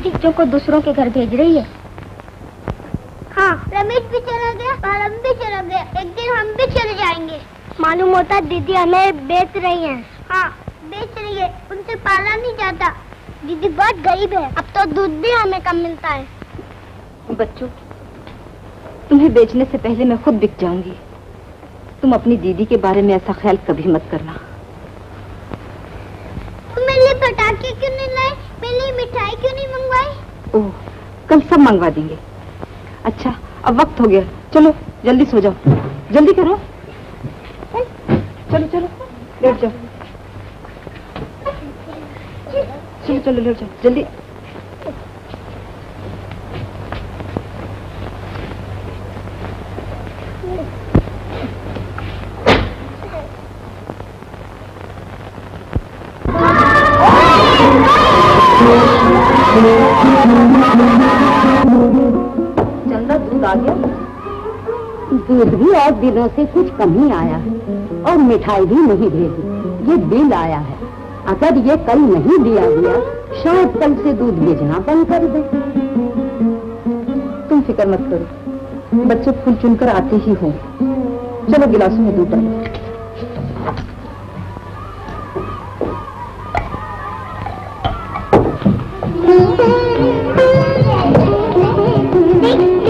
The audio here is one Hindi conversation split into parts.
बच्चों को दूसरों के घर भेज रही है। हाँ, रमेश भी चला गया और हम भी चला गया। एक दिन हम भी चले जाएंगे। मालूम होता दीदी हमें बेच रही हैं। हाँ, बेच रही है, उनसे पाला नहीं जाता। दीदी बहुत गरीब है, अब तो दूध भी हमें कम मिलता है। बच्चों, तुम्हें बेचने से पहले मैं खुद बिक जाऊंगी। तुम अपनी दीदी के बारे में ऐसा ख्याल कभी मत करना। तुम मेरे लिए पटाखे क्यों नहीं लाए? मेरे लिए मिठाई क्यों नहीं मंगवाई? ओह, कल सब मंगवा देंगे। अच्छा, अब वक्त हो गया, चलो जल्दी सो जाओ, जल्दी करो। चलो चलो लेट जाओ, चलो चलो लेट जाओ जल्दी। चंदा, दूध आ गया? दूध भी और दिनों से कुछ कम ही आया है और मिठाई भी नहीं भेजी। ये बिल आया है, अगर ये कल नहीं दिया गया शायद कल से दूध भेजना बंद कर दे। तुम फिक्र मत करो, बच्चे फूल चुनकर आते ही हो। चलो गिलासों में दूध डालो।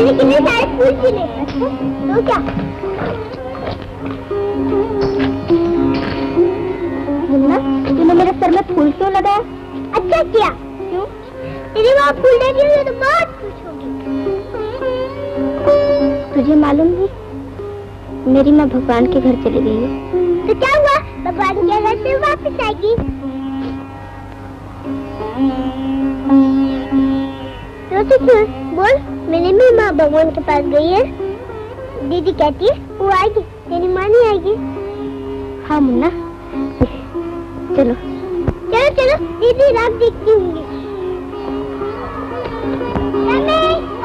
कितने सारे फूल खिले, तो क्या? मुन्ना, तूने मेरे सर में फूल क्यों लगाया? अच्छा किया। क्यों? तेरी माँ फूल देगी तो बहुत खुश होगी। तुझे मालूम है मेरी माँ भगवान के घर चली गई है। तो क्या हुआ? भगवान के घर से वापस आएगी। तो क्यों? बोल, मेरी भी माँ भगवान के पास गई है। दीदी कहती है वो आएगी, तेरी माँ नहीं आएगी। हाँ मुन्ना, चलो चलो चलो, दीदी रात देखती होंगी।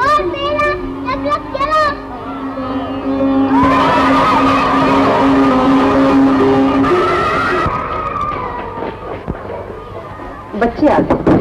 और मेरा लग चलो। बच्चे आ गए।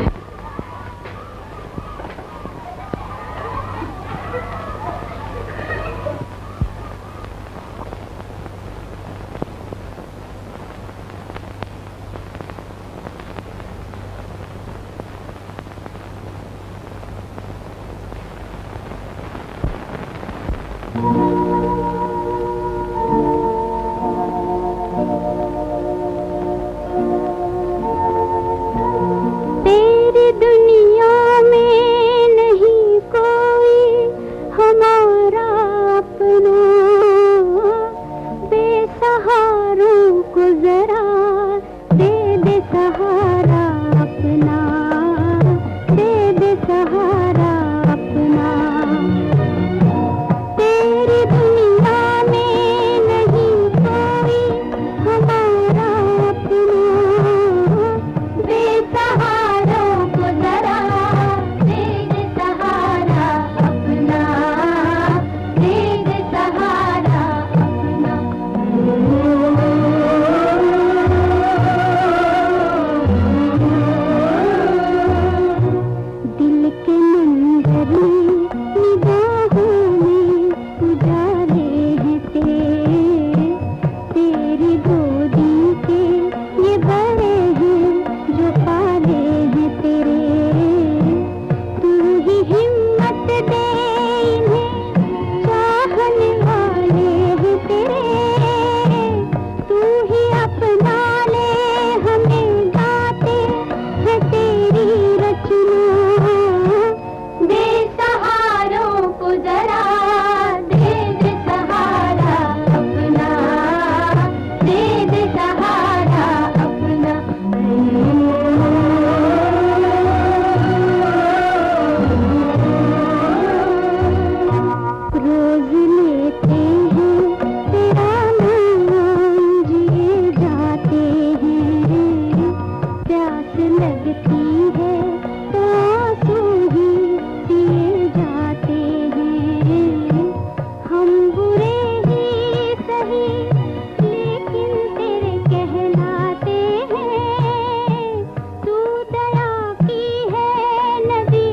नदी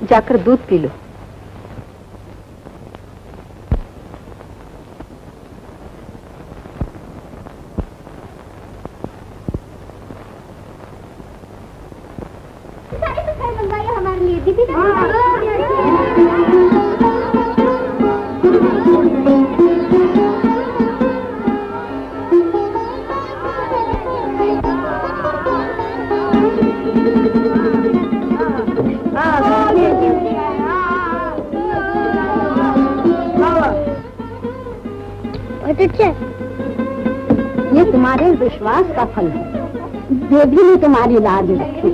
जाकर दूध पी लो। हमारे लिए दीदी ये तुम्हारे विश्वास का फल है। देवी ने तुम्हारी लाज रखी।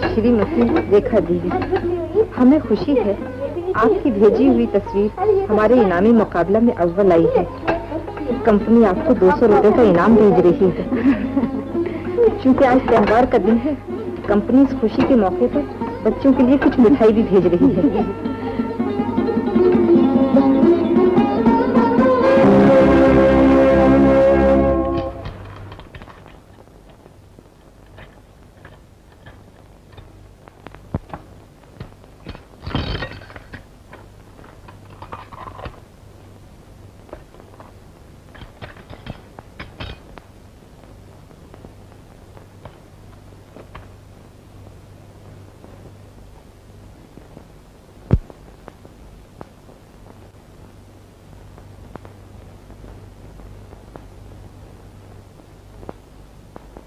श्रीमती रेखा देवी, हमें खुशी है आपकी भेजी हुई तस्वीर हमारे इनामी मुकाबला में अव्वल आई है। कंपनी आपको 200 रुपए का इनाम भेज रही है। क्योंकि आज त्योहार का दिन है, कंपनी इस खुशी के मौके पर बच्चों के लिए कुछ मिठाई भी भेज रही है।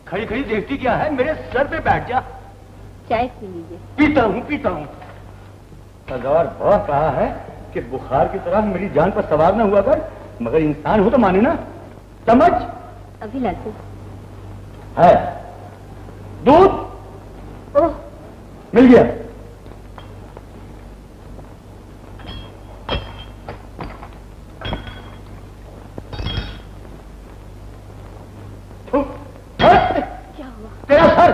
खड़ी खड़ी देखती क्या है? मेरे सर पे बैठ जा। चाय पी लीजिए। पीता हूँ पीता हूँ। सरदार बहुत कहा है कि बुखार की तरह मेरी जान पर सवार न हुआ कर, मगर इंसान हो तो माने ना, समझ? अभी लाते है दूध। ओह, मिल गया। क्या हुआ? तेरा सर।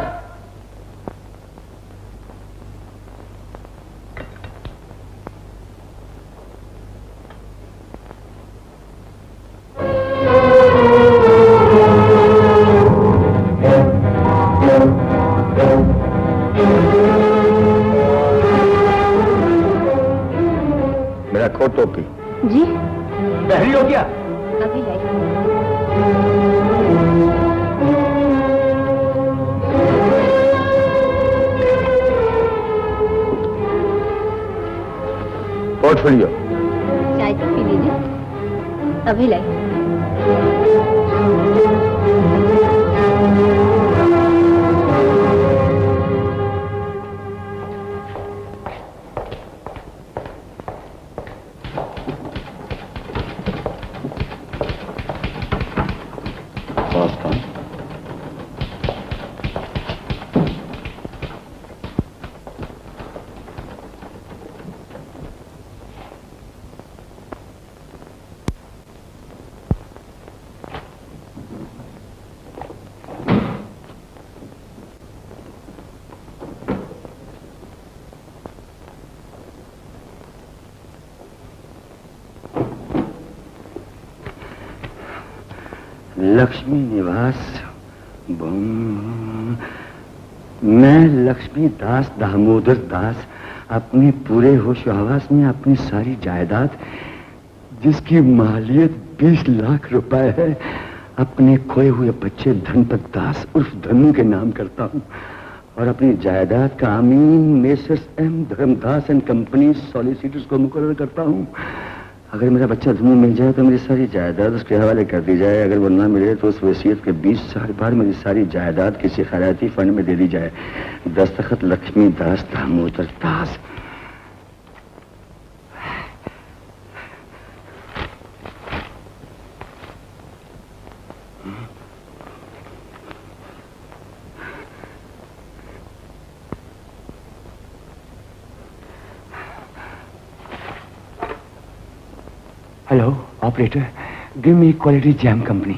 मेरा कोट टोपी। जी बहरी हो गया। अभी लाई। पोर्टफोलियो। चाय तो पी लीजिए। अभी लाई। लक्ष्मी निवास। मैं लक्ष्मी दास दामोदर दास अपने पूरे होश आवास में अपनी सारी जायदाद, जिसकी मालियत 20 लाख रुपए है, अपने खोए हुए बच्चे धनपत दास उर्फ धनु के नाम करता हूँ और अपनी जायदाद का अमीन messrs M Dharmdas and company solicitors को मुकर्रर करता हूँ। अगर मेरा बच्चा धनु मिल जाए तो मेरी सारी जायदाद उसके हवाले कर दी जाए। अगर वो ना मिले तो उस वसीयत के 20 साल बाद मेरी सारी जायदाद किसी खैराती फंड में दे दी जाए। दस्तखत Laxmi Das Damodar Das. Hello operator, give me quality jam company.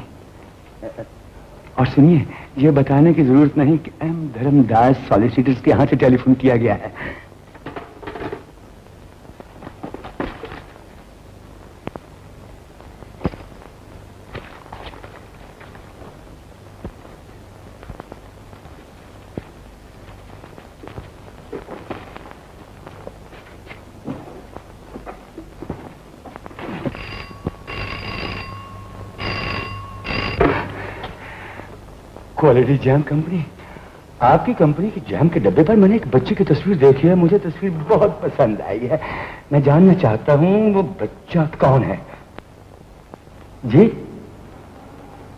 और सुनिए, ये बताने की जरूरत नहीं कि एम धर्मदास सॉलिसिटर्स के यहाँ से टेलीफोन किया गया है। Quality jam company. आपकी कंपनी की जैम के डब्बे पर मैंने एक बच्चे की तस्वीर देखी है, मुझे तस्वीर बहुत पसंद आई है। मैं जानना चाहता हूँ वो बच्चा कौन है? जी,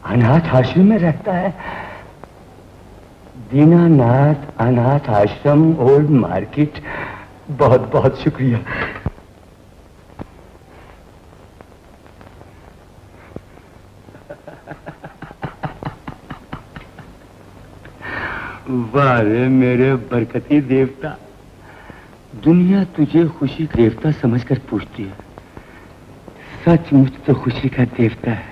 अनाथ आश्रम में रहता है। दीनानाथ अनाथ आश्रम, ओल्ड मार्केट। बहुत बहुत शुक्रिया। वाह रे मेरे बरकती देवता, दुनिया तुझे खुशी का देवता समझकर पूछती है, सचमुच तो खुशी का देवता है।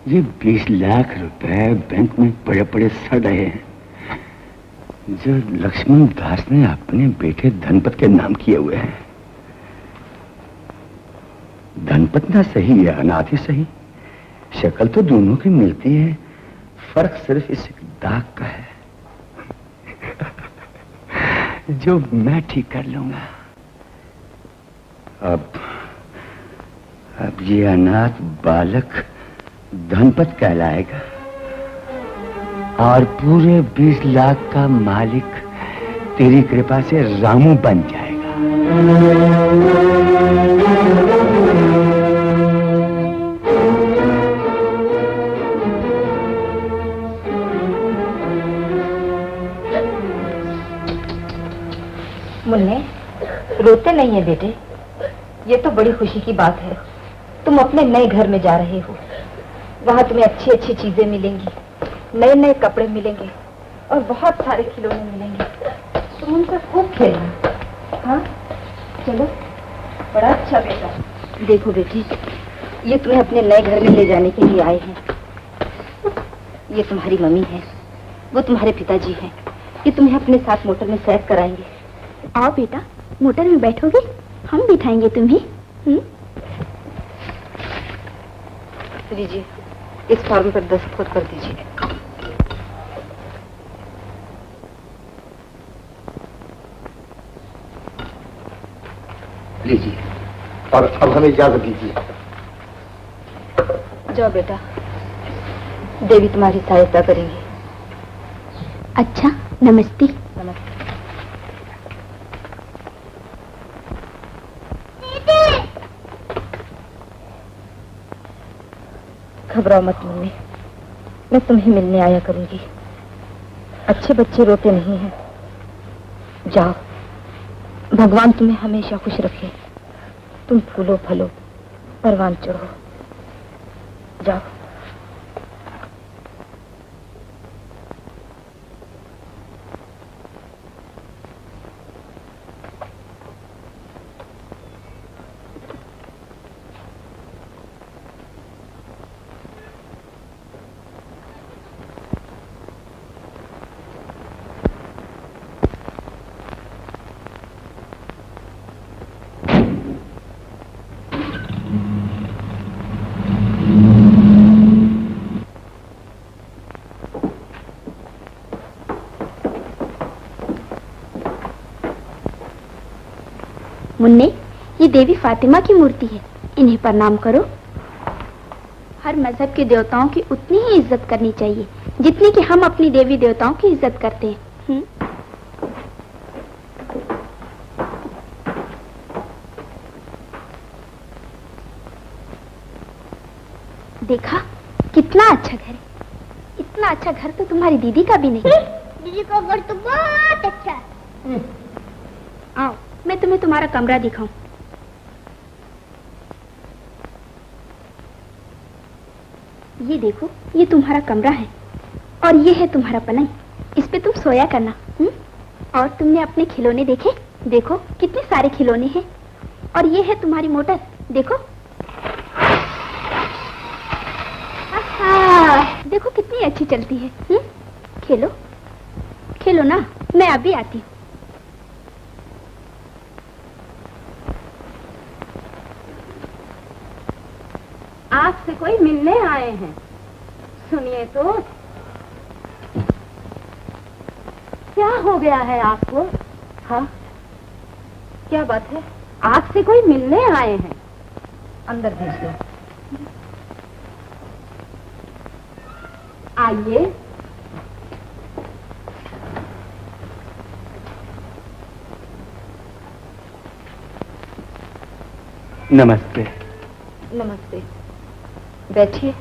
ये 20 लाख रुपए बैंक में पड़े पड़े सड़ रहे हैं, जो लक्ष्मण दास ने अपने बेटे धनपत के नाम किए हुए हैं। धनपत ना सही है, अनाथ ही सही, शक्ल तो दोनों की मिलती है, फर्क सिर्फ इस दाग का है जो मैं ठीक कर लूंगा। अब ये अनाथ बालक धनपत कहलाएगा और पूरे 20 लाख का मालिक तेरी कृपा से रामू बन जाएगा। मुन्ने, रोते नहीं है बेटे, ये तो बड़ी खुशी की बात है। तुम अपने नए घर में जा रहे हो, वहाँ तुम्हें अच्छी अच्छी चीजें मिलेंगी, नए नए कपड़े मिलेंगे और बहुत सारे खिलौने मिलेंगे। तुम उनसे खूब खेलना। हाँ चलो, बड़ा अच्छा बेटा। देखो बेटी, ये तुम्हें अपने नए घर में ले जाने के लिए आए हैं। ये तुम्हारी मम्मी है, वो तुम्हारे पिताजी हैं। ये तुम्हें अपने साथ मोटर में सैर कराएंगे। आओ बेटा, मोटर में बैठोगे, हम बिठाएंगे तुम्हें। लीजिए, इस फॉर्म पर दस्तखत कर दीजिए। लीजिए, और अब हमें इजाजत दीजिए। जाओ बेटा, देवी तुम्हारी सहायता करेंगी। अच्छा, नमस्ते। नमस्ते। घबराओ मत मुन्ने, मैं तुम्हें मिलने आया करूंगी। अच्छे बच्चे रोते नहीं हैं। जाओ, भगवान तुम्हें हमेशा खुश रखे। तुम फूलो फलो, परवान चढ़ो। जाओ। मुन्ने, ये देवी फातिमा की मूर्ति है, इन्हें प्रणाम करो। हर मजहब के देवताओं की उतनी ही इज्जत करनी चाहिए जितनी कि हम अपनी देवी देवताओं की इज्जत करते हैं। देखा कितना अच्छा घर है। इतना अच्छा घर तो तुम्हारी दीदी का भी नहीं। दीदी का घर तो बहुत अच्छा है। आओ, मैं तुम्हें तुम्हारा कमरा दिखाऊं। ये देखो, ये तुम्हारा कमरा है और ये है तुम्हारा पलंग। इस पे तुम सोया करना। और तुमने अपने खिलौने देखे? देखो कितने सारे खिलौने हैं। और ये है तुम्हारी मोटर, देखो। देखो कितनी अच्छी चलती है। खेलो खेलो ना, मैं अभी आती हूँ। आपसे कोई मिलने आए हैं। सुनिए तो, क्या हो गया है आपको? हाँ, क्या बात है? आपसे कोई मिलने आए हैं। अंदर भेज दो। आइए। नमस्ते। नमस्ते, बैठिए।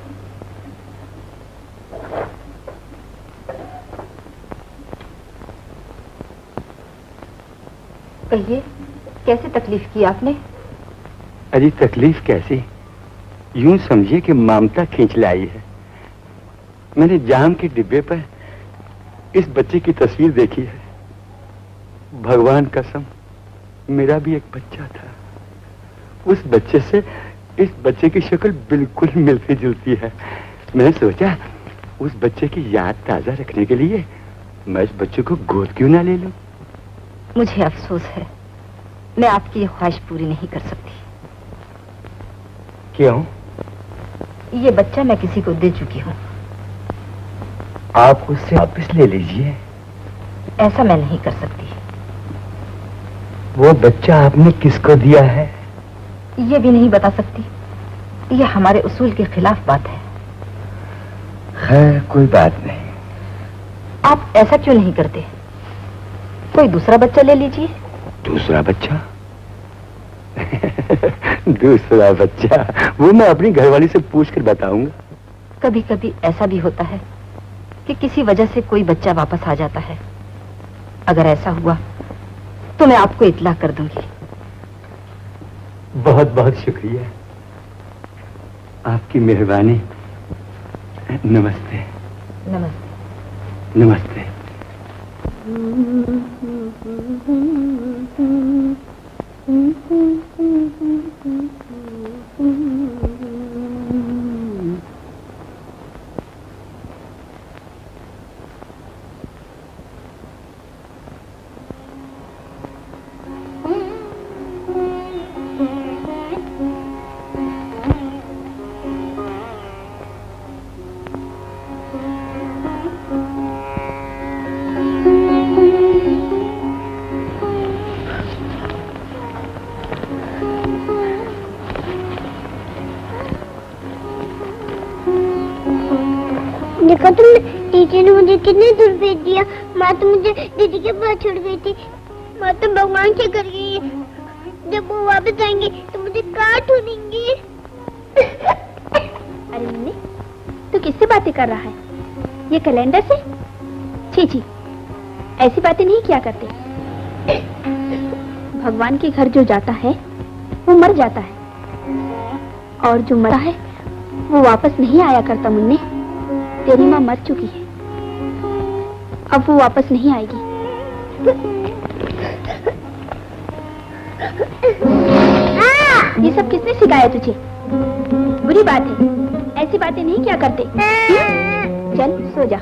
कहिए, कैसे तकलीफ की आपने? अरे तकलीफ कैसी, यूं समझिए कि ममता खींच लाई है। मैंने जाम के डिब्बे पर इस बच्चे की तस्वीर देखी है। भगवान कसम, मेरा भी एक बच्चा था। उस बच्चे से इस बच्चे की शक्ल बिल्कुल मिलती जुलती है। मैंने सोचा उस बच्चे की याद ताजा रखने के लिए मैं इस बच्चे को गोद क्यों ना ले लूं। मुझे अफसोस है, मैं आपकी ये ख्वाहिश पूरी नहीं कर सकती। क्यों? ये बच्चा मैं किसी को दे चुकी हूँ। आप उससे वापस ले लीजिए। ऐसा मैं नहीं कर सकती। वो बच्चा आपने किसको दिया है? ये भी नहीं बता सकती। ये हमारे उसूल के खिलाफ बात है। खैर कोई बात नहीं। आप ऐसा क्यों नहीं करते? कोई दूसरा बच्चा ले लीजिए। दूसरा बच्चा? दूसरा बच्चा? वो मैं अपनी घरवाली से पूछकर बताऊंगा। कभी कभी ऐसा भी होता है कि किसी वजह से कोई बच्चा वापस आ जाता है। अगर ऐसा हुआ तो मैं आपको इत्ला कर दूंगी। बहुत बहुत शुक्रिया, आपकी मेहरबानी। नमस्ते। नमस्ते। नमस्ते। देखा तुमने, टीचर ने मुझे कितने दूर भेज दिया। माँ तो मुझे दीदी के पास छोड़ गई थी। माँ तो भगवान से कर गई है। जब वो वापस आएंगे तो मुझे कहाँ ढूंढेंगे? अरे मुन्नी, तू किससे बातें कर रहा है? ये कैलेंडर से? छी छी, ऐसी बातें नहीं किया करते। भगवान के घर जो जाता है वो मर जाता है, और जो मरा है वो वापस नहीं आया करता। मुन्नी, तेरी माँ मर चुकी है, अब वो वापस नहीं आएगी। ये सब किसने सिखाया तुझे? बुरी बात है, ऐसी बातें नहीं क्या करते। चल सो जा।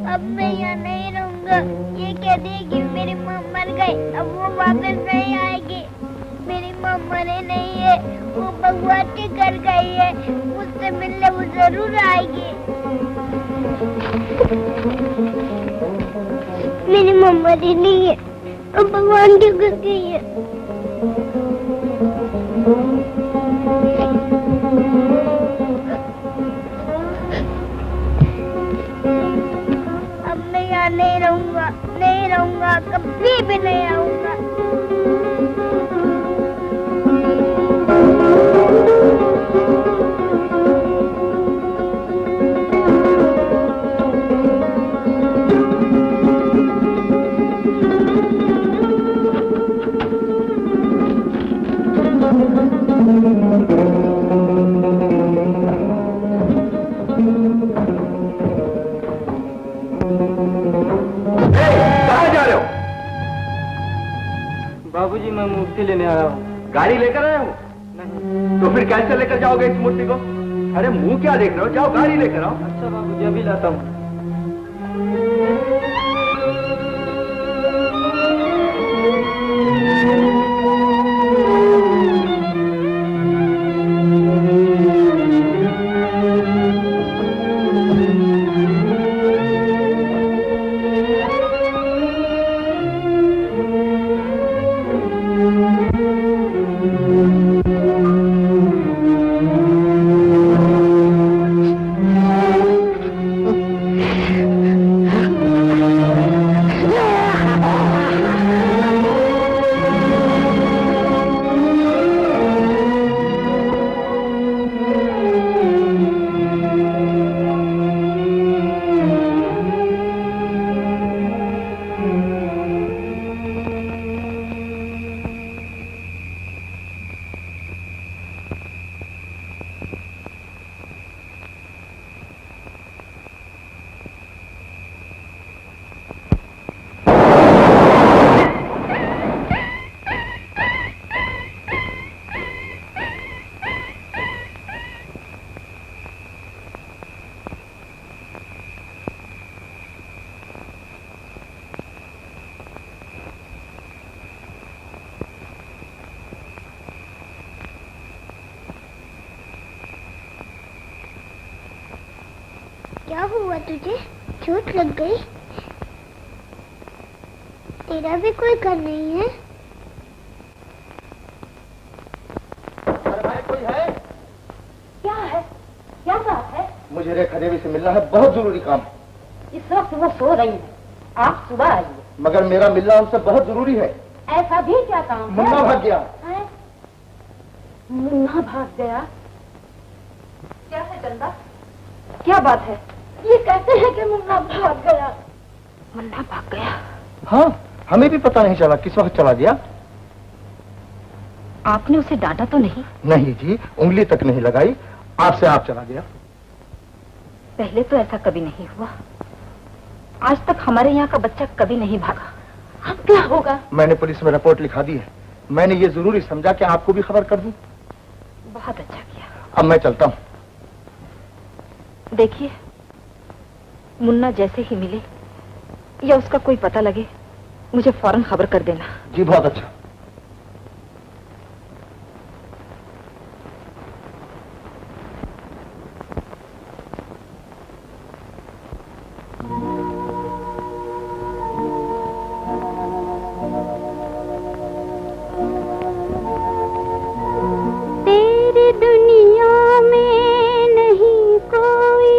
अब मैं यहाँ नहीं रहूँगा। ये कह देगी मेरी माँ मर गई, अब वो वापस नहीं आएगी। मेरी माँ मरे नहीं है, वो भगवान के घर गई है। मुझसे मिलने वो जरूर आएगी। मेरी माँ मरी नहीं है, वो भगवान के घर गई है। अब मैं यहाँ नहीं रहूँगा, नहीं रहूँगा, कभी भी नहीं आऊँगा। बाबूजी, मैं मूर्ति लेने आया हूँ। गाड़ी लेकर आए हो? नहीं। तो फिर कैसे लेकर जाओगे इस मूर्ति को? अरे मुंह क्या देख रहे हो, जाओ गाड़ी लेकर आओ। अच्छा बाबूजी, अभी लाता हूँ। क्या हुआ तुझे? चोट लग गई? तेरा भी कोई घर नहीं है? अरे भाई कोई है? क्या है? क्या बात है? मुझे रेखा देवी से मिलना है, बहुत जरूरी काम। इस वक्त वो सो रही है, आप सुबह आइए। मगर मेरा मिलना उनसे बहुत जरूरी है। ऐसा भी क्या काम है? मुन्ना भाग गया। है? मुन्ना भाग गया? क्या है चंदा? क्या बात है? ये कहते हैं कि मुन्ना भाग गया। मुन्ना भाग गया? हाँ, हमें भी पता नहीं चला किस वक्त चला गया। आपने उसे डांटा तो नहीं? नहीं जी, उंगली तक नहीं लगाई, आपसे आप चला गया। पहले तो ऐसा कभी नहीं हुआ। आज तक हमारे यहाँ का बच्चा कभी नहीं भागा। अब क्या होगा? मैंने पुलिस में रिपोर्ट लिखा दी है। मैंने ये जरूरी समझा कि आपको भी खबर कर दूं। बहुत अच्छा किया। अब मैं चलता हूँ। देखिए, मुन्ना जैसे ही मिले या उसका कोई पता लगे, मुझे फौरन खबर कर देना। जी बहुत अच्छा। दुनिया में नहीं कोई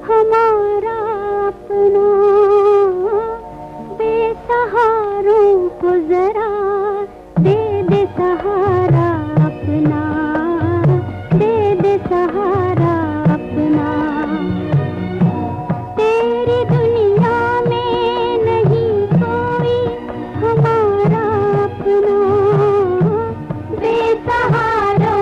हमारा अपना, बेसहारों को जरा दे दे सहारा अपना, दे दे सहारा अपना। तेरी दुनिया में नहीं कोई हमारा अपना, बेसहारों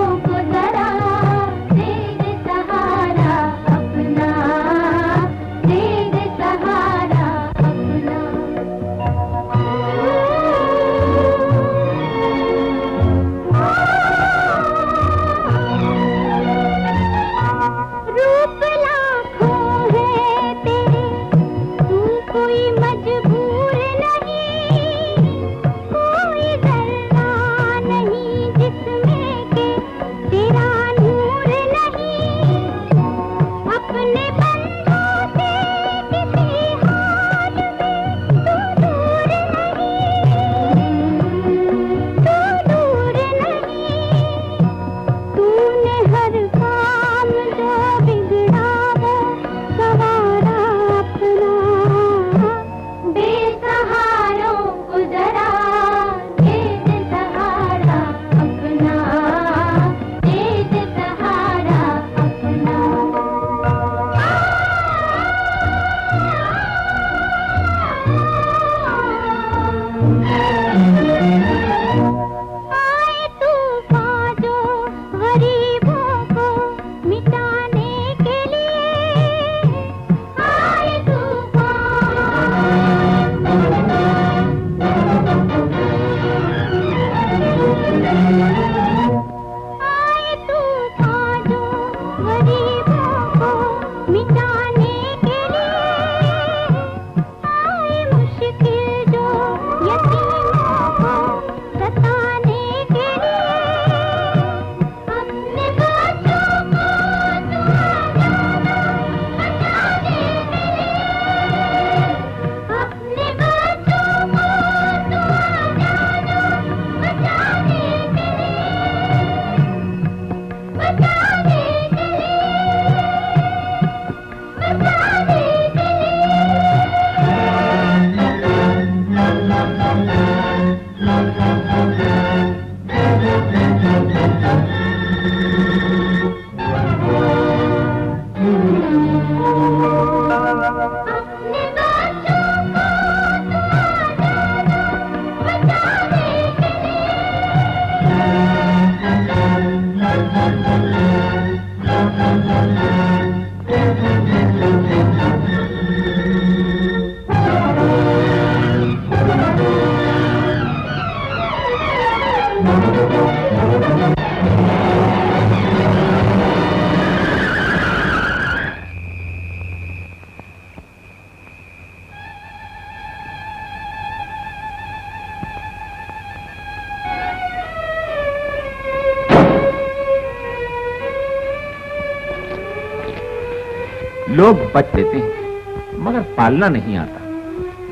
लोग बच लेते हैं मगर पालना नहीं आता।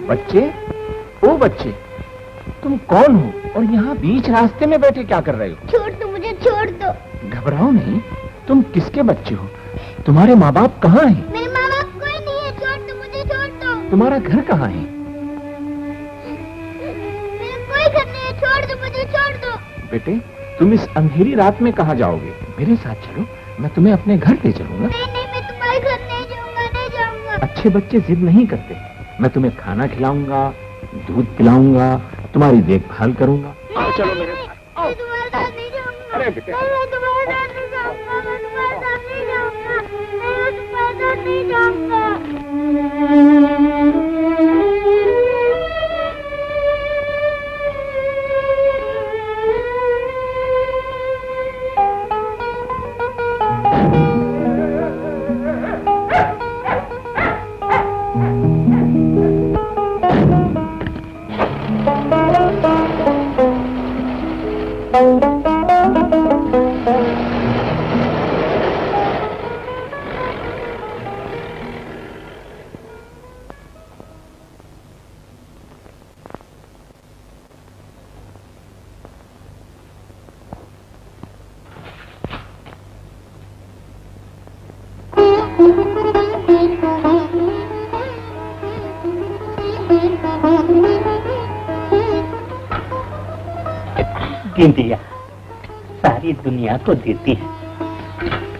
बच्चे, ओ बच्चे, तुम कौन हो और यहाँ बीच रास्ते में बैठे क्या कर रहे हो? छोड़ दो मुझे, छोड़ दो। घबराओ नहीं, तुम किसके बच्चे हो? तुम्हारे माँ बाप कहाँ हैं? मेरे माँ बाप कोई नहीं है, छोड़ दो मुझे, छोड़ दो। तुम्हारा घर कहाँ है? मेरा कोई घर नहीं है, छोड़ दो मुझे, छोड़ दो। बेटे, तुम इस अंधेरी रात में कहाँ जाओगे? मेरे साथ चलो, मैं तुम्हें अपने घर ले चलूंगा। नहीं नहीं, मैं तुम्हारे घर नहीं जाऊंगा, नहीं जाऊंगा। अच्छे बच्चे जिद नहीं करते। मैं तुम्हें खाना खिलाऊंगा, दूध पिलाऊंगा, तुम्हारी देखभाल करूंगा। आओ चलो मेरे साथ। मैं तुम्हारे साथ नहीं जाऊंगा। अरे बेटे, मैं तुम्हारे साथ नहीं जाऊंगा, मैं तुम्हारे साथ नहीं जाऊंगा, मैं तुम्हारे साथ नहीं जाऊंगा। गिंदिया सारी दुनिया को देती है,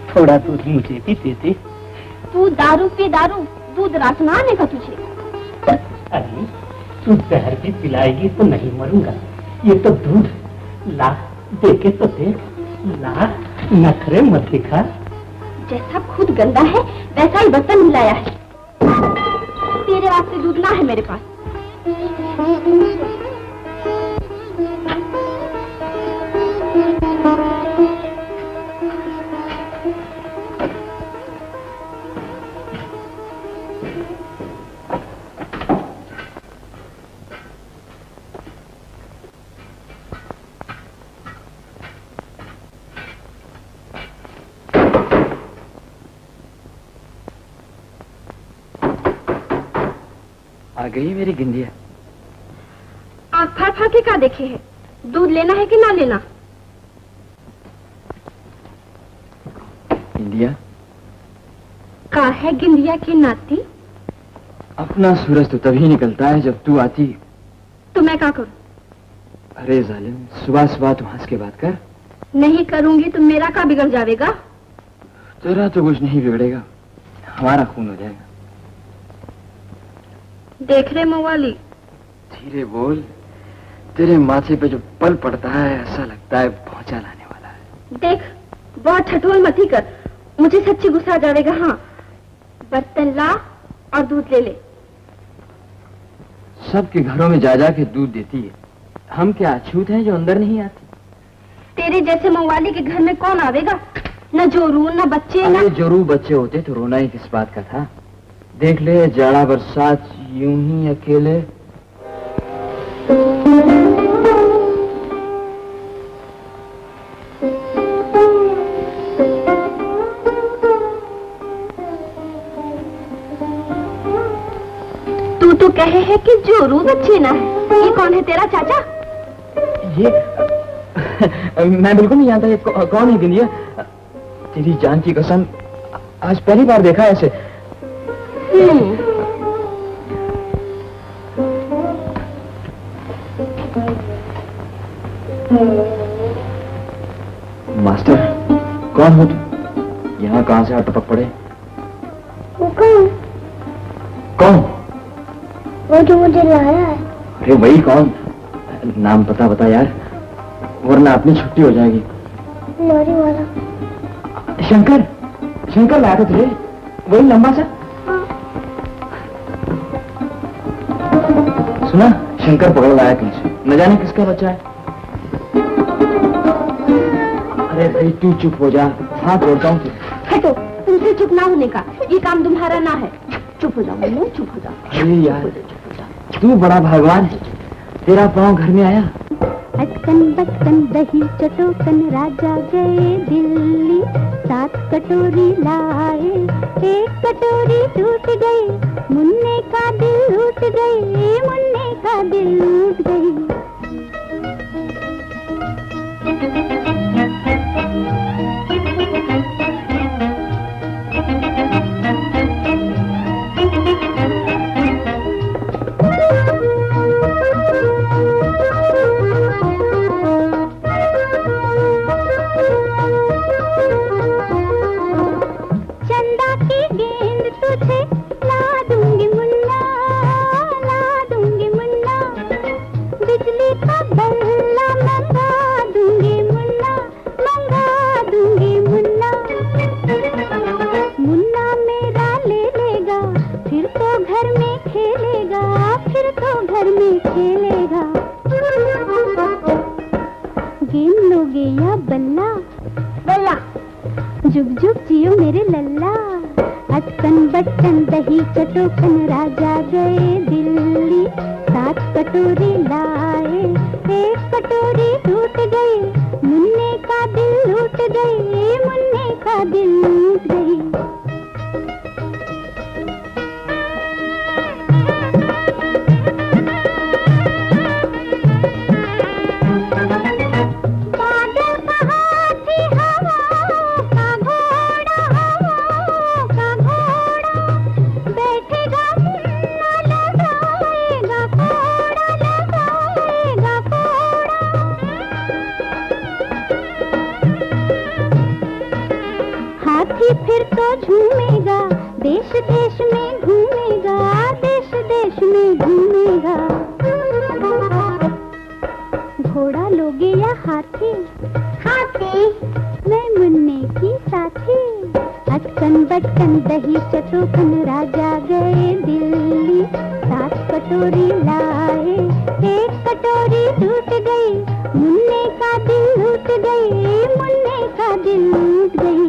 थोड़ा दूध मुझे भी दे दे। तू दारू पी दारू, दूध रासना आने का तुझे। अरे तू जहर भी पिलाएगी तो नहीं मरूंगा। ये तो दूध ला, देखे तो देख, ला, नखरे मत दिखा। जैसा खुद गंदा है वैसा ही बर्तन मिलाया है। तेरे वास्ते दूध ना है मेरे पास। आ गई मेरी गिंदिया। आँख फाड़ फाड़ के क्या देखे है? दूध लेना है कि ना लेना? गिंदिया का है गिंदिया की नाती? अपना सूरज तो तभी निकलता है जब तू आती। तो मैं क्या करूं? अरे जालिम, सुबह सुबह तू हंस के बात कर। नहीं करूंगी तो मेरा क्या बिगड़ जाएगा? तेरा तो कुछ नहीं बिगड़ेगा, हमारा खून हो जाएगा। देख रहे मवाली, धीरे बोल, तेरे माथे पे जो पल पड़ता है ऐसा लगता है पहुंचा लाने वाला है। देख, बहुत ठठोल मत ही कर, मुझे सच्ची गुस्सा आ जाएगा। हाँ, बर्तन ला और दूध ले ले। सबके घरों में जा जा के दूध देती है, हम क्या अछूत हैं जो अंदर नहीं आती? तेरे जैसे मवाली के घर में कौन आवेगा? न जोरू न बच्चे। अरे जोरू बच्चे होते तो रोना ही किस बात का था। देख ले, जाड़ा बरसात यूं ही अकेले। तू तो कहे है कि जोरू बच्चे ना है। ये कौन है तेरा चाचा? ये मैं बिल्कुल नहीं जानता। ये कौन है गिंदिया? तेरी जान की कसम, आज पहली बार देखा ऐसे। मास्टर, कौन हो तुम? यहाँ कहाँ से टपक पड़े? वो कौन? कौन? वो जो मुझे लाया है। अरे वही कौन? नाम पता बता यार, वरना अपनी छुट्टी हो जाएगी। लॉरी वाला। शंकर, शंकर लाया था तुझे, वही लंबा सा। सुना, शंकर पकड़ लाया कहीं से, न जाने किसका बच्चा है। अरे भाई तू चुप हो जा, हाथ जोड़ता हूँ। हटो, तुमसे चुप ना होने का, ये काम तुम्हारा ना है। चुप हो जाओ मुन्नू, चुप हो जाओ। अरे यार, तू बड़ा भगवान है, तेरा पाँव घर में आया। अटकन बटकन दही चटोकन राजा गए दिल्ली, सात कटोरी लाए, एक कटोरी टूट गई, मुन्ने का दिल लूट गई, मुन्ने का दिल लूट गई। चंदा की गेंद तुझे ला दूंगी मुन्ना, ला दूंगी मुन्ना, बिजली का बल्ला मंगा दूंगी मुन्ना, मंगा दूंगी मुन्ना। मुन्ना मेरा ले लेगा, फिर तो घर में खेलेगा, फिर तो घर में खेलेगा। गेम लोगे या बल्ला? बल्ला। जुग जुग जियो मेरे लल्ला, अटकन बटकन दही चटोकन राजा गए दिल्ली, सात कटोरी लाए, एक कटोरी टूट गई, मुन्ने का दिल लूट गई, मुन्ने का दिल लूट गई। फिर तो झूमेगा, देश देश में घूमेगा, देश देश में घूमेगा। घोड़ा लोगे या हाथी? हाथी। मैं मुन्ने की साथी, अटकन बटकन दही चटोकन राजा गए दिल्ली, सात कटोरी लाए, एक कटोरी टूट गई, मुन्ने का दिल लूट गई, मुन्ने का दिल लूट गई।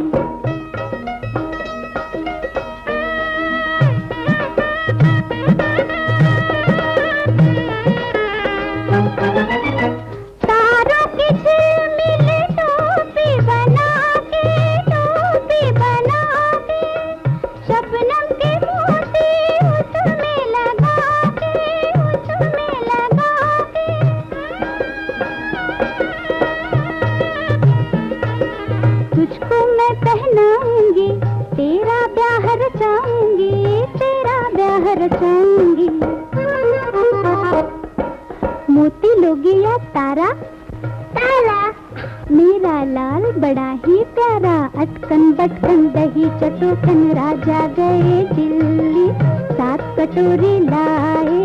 तारों की झिलमिल टोपी बना के, टोपी बना के, शबनम के मोती उसमें लगा के, उसमें लगा के। तुझको मैं पहनाऊंगी, तेरा ब्याह रचाऊंगी, तेरा ब्याह रचाऊंगी। मोती लोगे या तारा? तारा। मेरा लाल बड़ा ही प्यारा, अटकन बटकन दही चटोकन राजा गए दिल्ली, सात कटोरी लाए,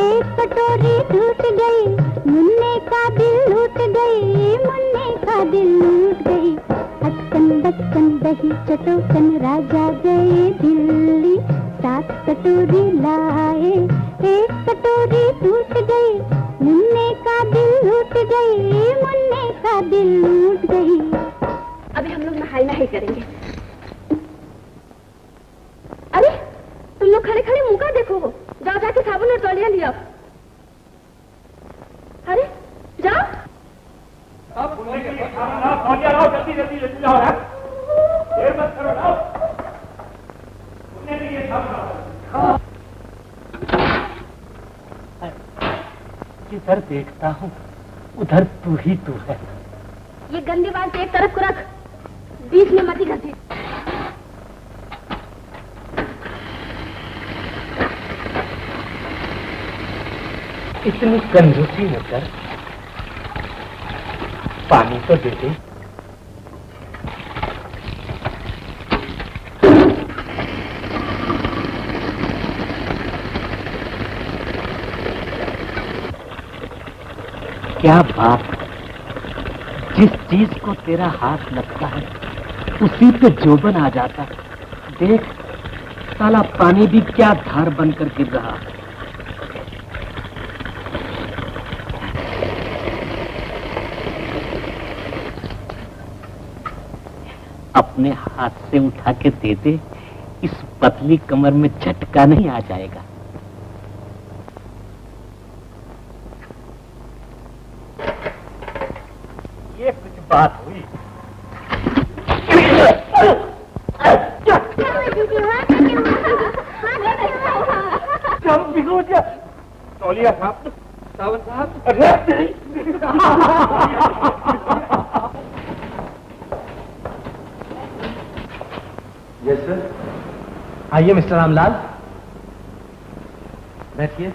एक कटोरी टूट गई, मुन्ने का दिल लूट गई, मुन्ने का दिल लूट गई। अटकन बटकन दही चटोकन राजा गए दिल्ली, सात कटोरी लाए, एक कटोरी टूट गई, मुन्ने का दिल लूट गई, मुन्ने का दिल लूट गई। अभी हम लोग नहाई नहाई करेंगे। अरे तुम लोग खड़े खड़े मुंह का देखो हो, जाओ जाके साबुन और तौलिया लिया। अरे जाओ। जल्दी जल्दी जल्दी जाओ यार, देर मत करो, जाओ। जिधर देखता हूँ उधर तू ही तू है। ये गंदी बात एक तरफ को रख, बीच में मत ही घसी। इतनी कंजूसी न कर, पानी तो दे दे। क्या बात, जिस चीज को तेरा हाथ लगता है उसी पे जोबन आ जाता है। देख साला पानी भी क्या धार बनकर गिर रहा। अपने हाथ से उठा के दे दे, इस पतली कमर में झटका नहीं आ जाएगा। ये कुछ बात हुई। तौलिया साहब, सावन साहब, यस सर। आइए मिस्टर रामलाल, बैठिए।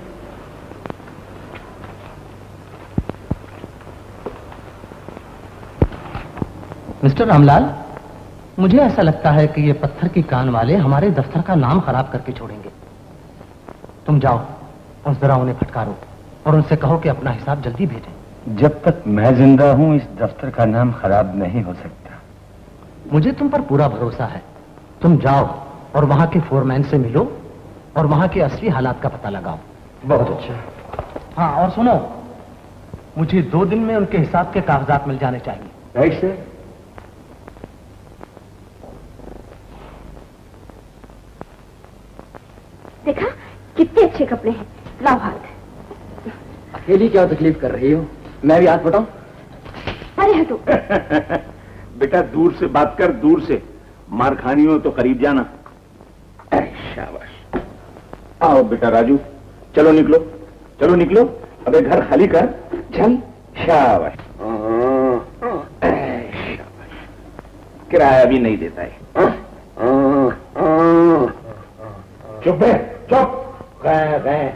मिस्टर रामलाल, मुझे ऐसा लगता है कि ये पत्थर की कान वाले हमारे दफ्तर का नाम खराब करके छोड़ेंगे। तुम जाओ और जरा उन्हें फटकारो और उनसे कहो कि अपना हिसाब जल्दी भेजें। जब तक मैं जिंदा हूं इस दफ्तर का नाम खराब नहीं हो सकता। मुझे तुम पर पूरा भरोसा है। तुम जाओ और वहां के फोरमैन से मिलो और वहां के असली हालात का पता लगाओ। बहुत अच्छा। हाँ, और सुनो, मुझे 2 दिन में उनके हिसाब के कागजात मिल जाने चाहिए। Right sir. देखा कितने अच्छे कपड़े हैं। लाओ हाथ। अकेली क्या तकलीफ कर रही हो? मैं भी हाथ बटाऊं? अरे हटो। बेटा दूर से बात कर, दूर से। मार खानी हो तो करीब जाना। शाबाश। आओ बेटा राजू, चलो निकलो, चलो निकलो। अबे घर खाली कर, चल। शाबाश। किराया भी नहीं देता है। चुप है, चुप। गए।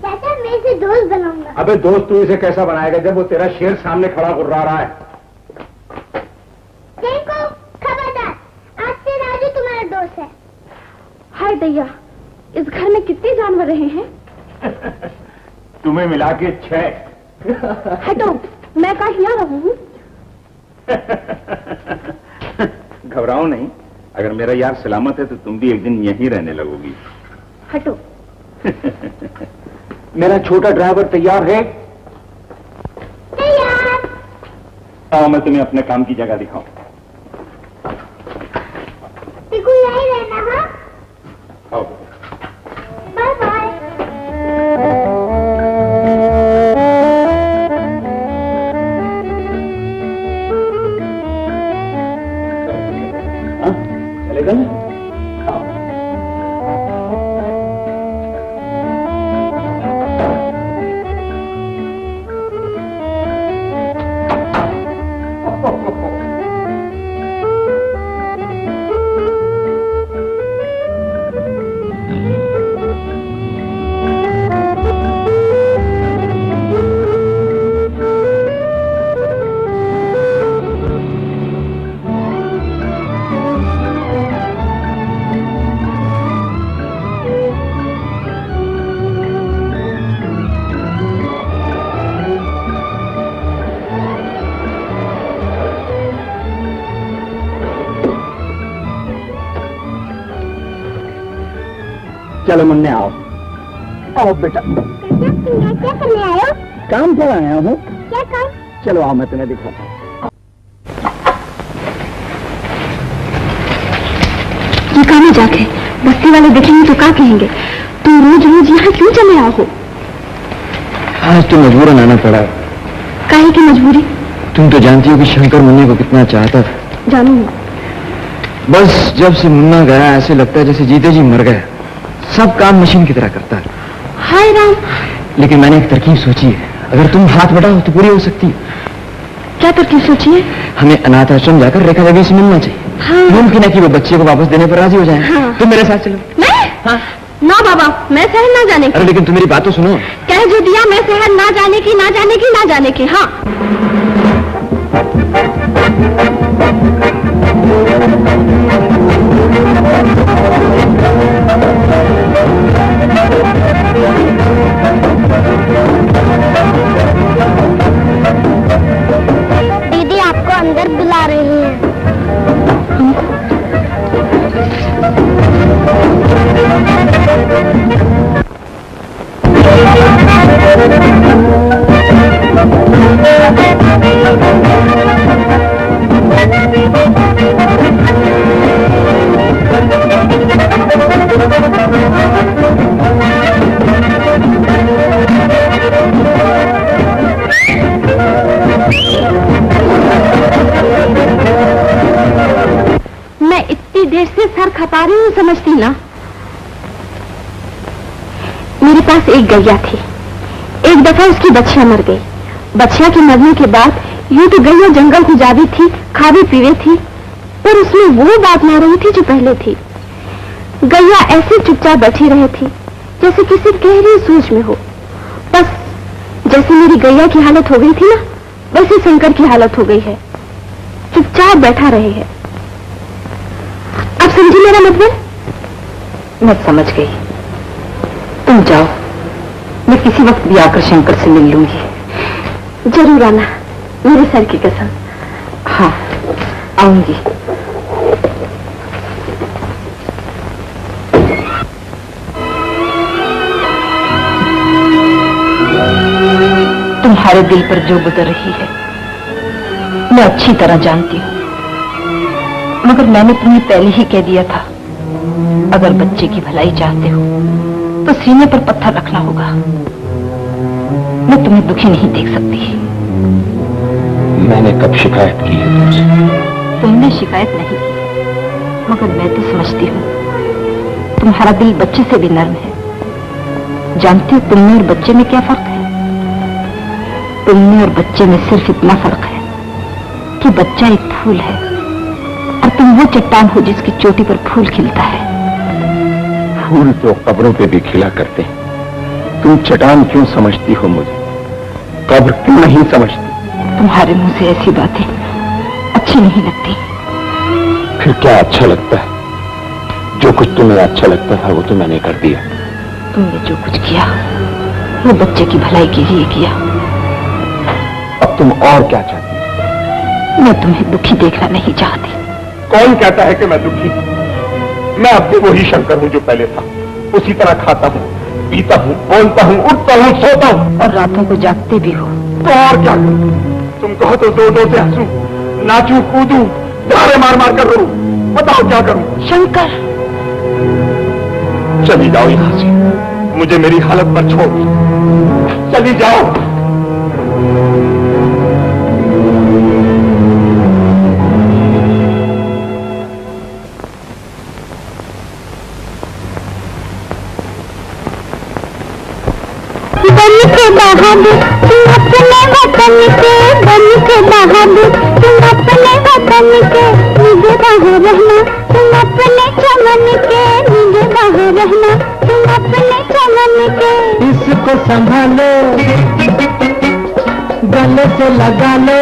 चाचा मैं इसे दोस्त बनाऊंगा। अबे दोस्त तू इसे कैसा बनाएगा जब वो तेरा शेर सामने खड़ा गुर्रा रहा है? देखो खबरदार, आज से राजू तुम्हारा दोस्त है। हाय दैया, इस घर में कितने जानवर रहे हैं? तुम्हें मिला के 6। हटो, मैं कहा यहाँ रहूं। घबराओ नहीं, अगर मेरा यार सलामत है तो तुम भी एक दिन यहीं रहने लगोगी। हटो। मेरा छोटा ड्राइवर तैयार है? तैयार। आओ मैं तुम्हें अपने काम की जगह दिखाऊं। टिकू यहीं रहना। हाँ, आओ। Bye bye. चलेगा ना? आओ। चलो मुन्ने आओ। आओ बेटा। क्या करने आए हो? काम पर आया हूँ। क्या काम? चलो आओ मैं तुम्हें दिखाता हूँ। ये कहाँ मजाक है? बस्ती वाले देखेंगे तो क्या कहेंगे? तुम रोज रोज यहाँ क्यों चले आओ हो? आज तो मजबूरन आना पड़ा। काहे की मजबूरी? तुम तो जानती हो कि शंकर मुन्ने को कितना चाहता था। जानू। बस जब से मुन्ना गया ऐसे लगता है जैसे जीते जी मर गया। सब काम मशीन की तरह करता है। हाय राम। लेकिन मैंने एक तरकीब सोची है, अगर तुम हाथ बढ़ाओ तो पूरी हो सकती है। क्या तरकीब सोची है? हमें अनाथ आश्रम जाकर रेखा देवी से मिलना चाहिए। हाँ। मुमकिन है कि वो बच्चे को वापस देने पर राजी हो जाए। हाँ। तुम मेरे साथ चलो। मैं? हाँ। ना बाबा, मैं शहर ना जाने अरे की। लेकिन तुम मेरी बात तो सुनो। कह जो दिया, मैं शहर ना जाने की, ना जाने की, ना जाने की। हाँ। दीदी आपको अंदर बुला रही हैं। मैं इतनी देर से सर खपा रही हूँ, समझती ना? पास एक गैया थी। एक दफा उसकी बच्चियां मर गई। बच्चियां के मरने के बाद यूं तो गैया जंगल को जावी थी, खावी पीवे थी, पर उसमें वो बात ना रही थी जो पहले थी। गैया ऐसे चुपचाप बैठी रही थी जैसे किसी गहरी सोच में हो। बस जैसे मेरी गैया की हालत हो गई थी ना, वैसे शंकर की हालत हो गई है, चुपचाप बैठा रहे है। अब समझी मेरा मतलब? मैं समझ गई। तुम जाओ, मैं किसी वक्त भी आकर शंकर से मिल लूंगी। जरूर आना, मेरे सर की कसम। हाँ, आऊंगी। तुम्हारे दिल पर जो गुजर रही है मैं अच्छी तरह जानती हूँ, मगर मैंने तुम्हें पहले ही कह दिया था, अगर बच्चे की भलाई चाहते हो तो सीने पर पत्थर रखना होगा। मैं तुम्हें दुखी नहीं देख सकती। मैंने कब शिकायत की है तुमसे? तुमने शिकायत नहीं की, मगर मैं तो समझती हूँ तुम्हारा दिल बच्चे से भी नर्म है। जानती हो तुम में और बच्चे में क्या फर्क है? तुम में और बच्चे में सिर्फ इतना फर्क है कि बच्चा एक फूल है और तुम वो चट्टान हो जिसकी चोटी पर फूल खिलता है। फूल तो कब्रों पे भी खिला करते हैं, तुम चट्टान क्यों समझती हो मुझे? कब्र क्यों नहीं समझती? तुम्हारे मुंह से ऐसी बातें अच्छी नहीं लगती। फिर क्या अच्छा लगता है? जो कुछ तुम्हें अच्छा लगता था वो तो मैंने कर दिया। तुमने जो कुछ किया वो बच्चे की भलाई के लिए किया। अब तुम और क्या चाहती? मैं तुम्हें दुखी देखना नहीं चाहती। कौन कहता है कि मैं दुखी हूं? मैं अब भी वही शंकर हूं जो पहले था। उसी तरह खाता हूं, पीता हूं, बोलता हूं, उठता हूं, सोता हूं और रातों को जागते भी हो। तो और क्या करूं? तुम कहो तो दो दो से हंसूं, नाचूं, कूदूं, धारे मार मार कर रो। बताओ क्या करूं? शंकर, चली जाओ यहां से, मुझे मेरी हालत पर छोड़। चली जाओ। बन के बहादुर तुम अपने वतन के, बन के बहादुर तुम अपने वतन के, मुझे बाहर रहना तुम अपने चमन के, मुझे बाहर रहना तुम अपने चमन के। इसको संभालो, गले से लगा लो,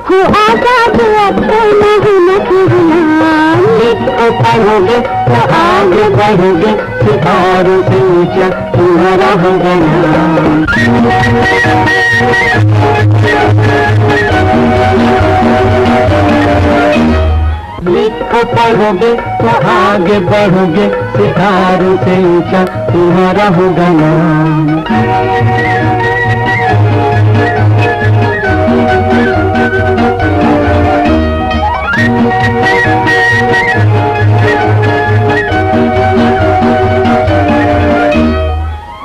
हो आजाद अब तो न होना गुलाम। इसको पढ़ोगे तो आगे बढ़ोगे, सितारों से ऊंचा तुम्हारा होगा नाम। लिखो पढ़ोगे तो आगे बढ़ोगे, सितारों से ऊंचा तुम्हारा होगा नाम।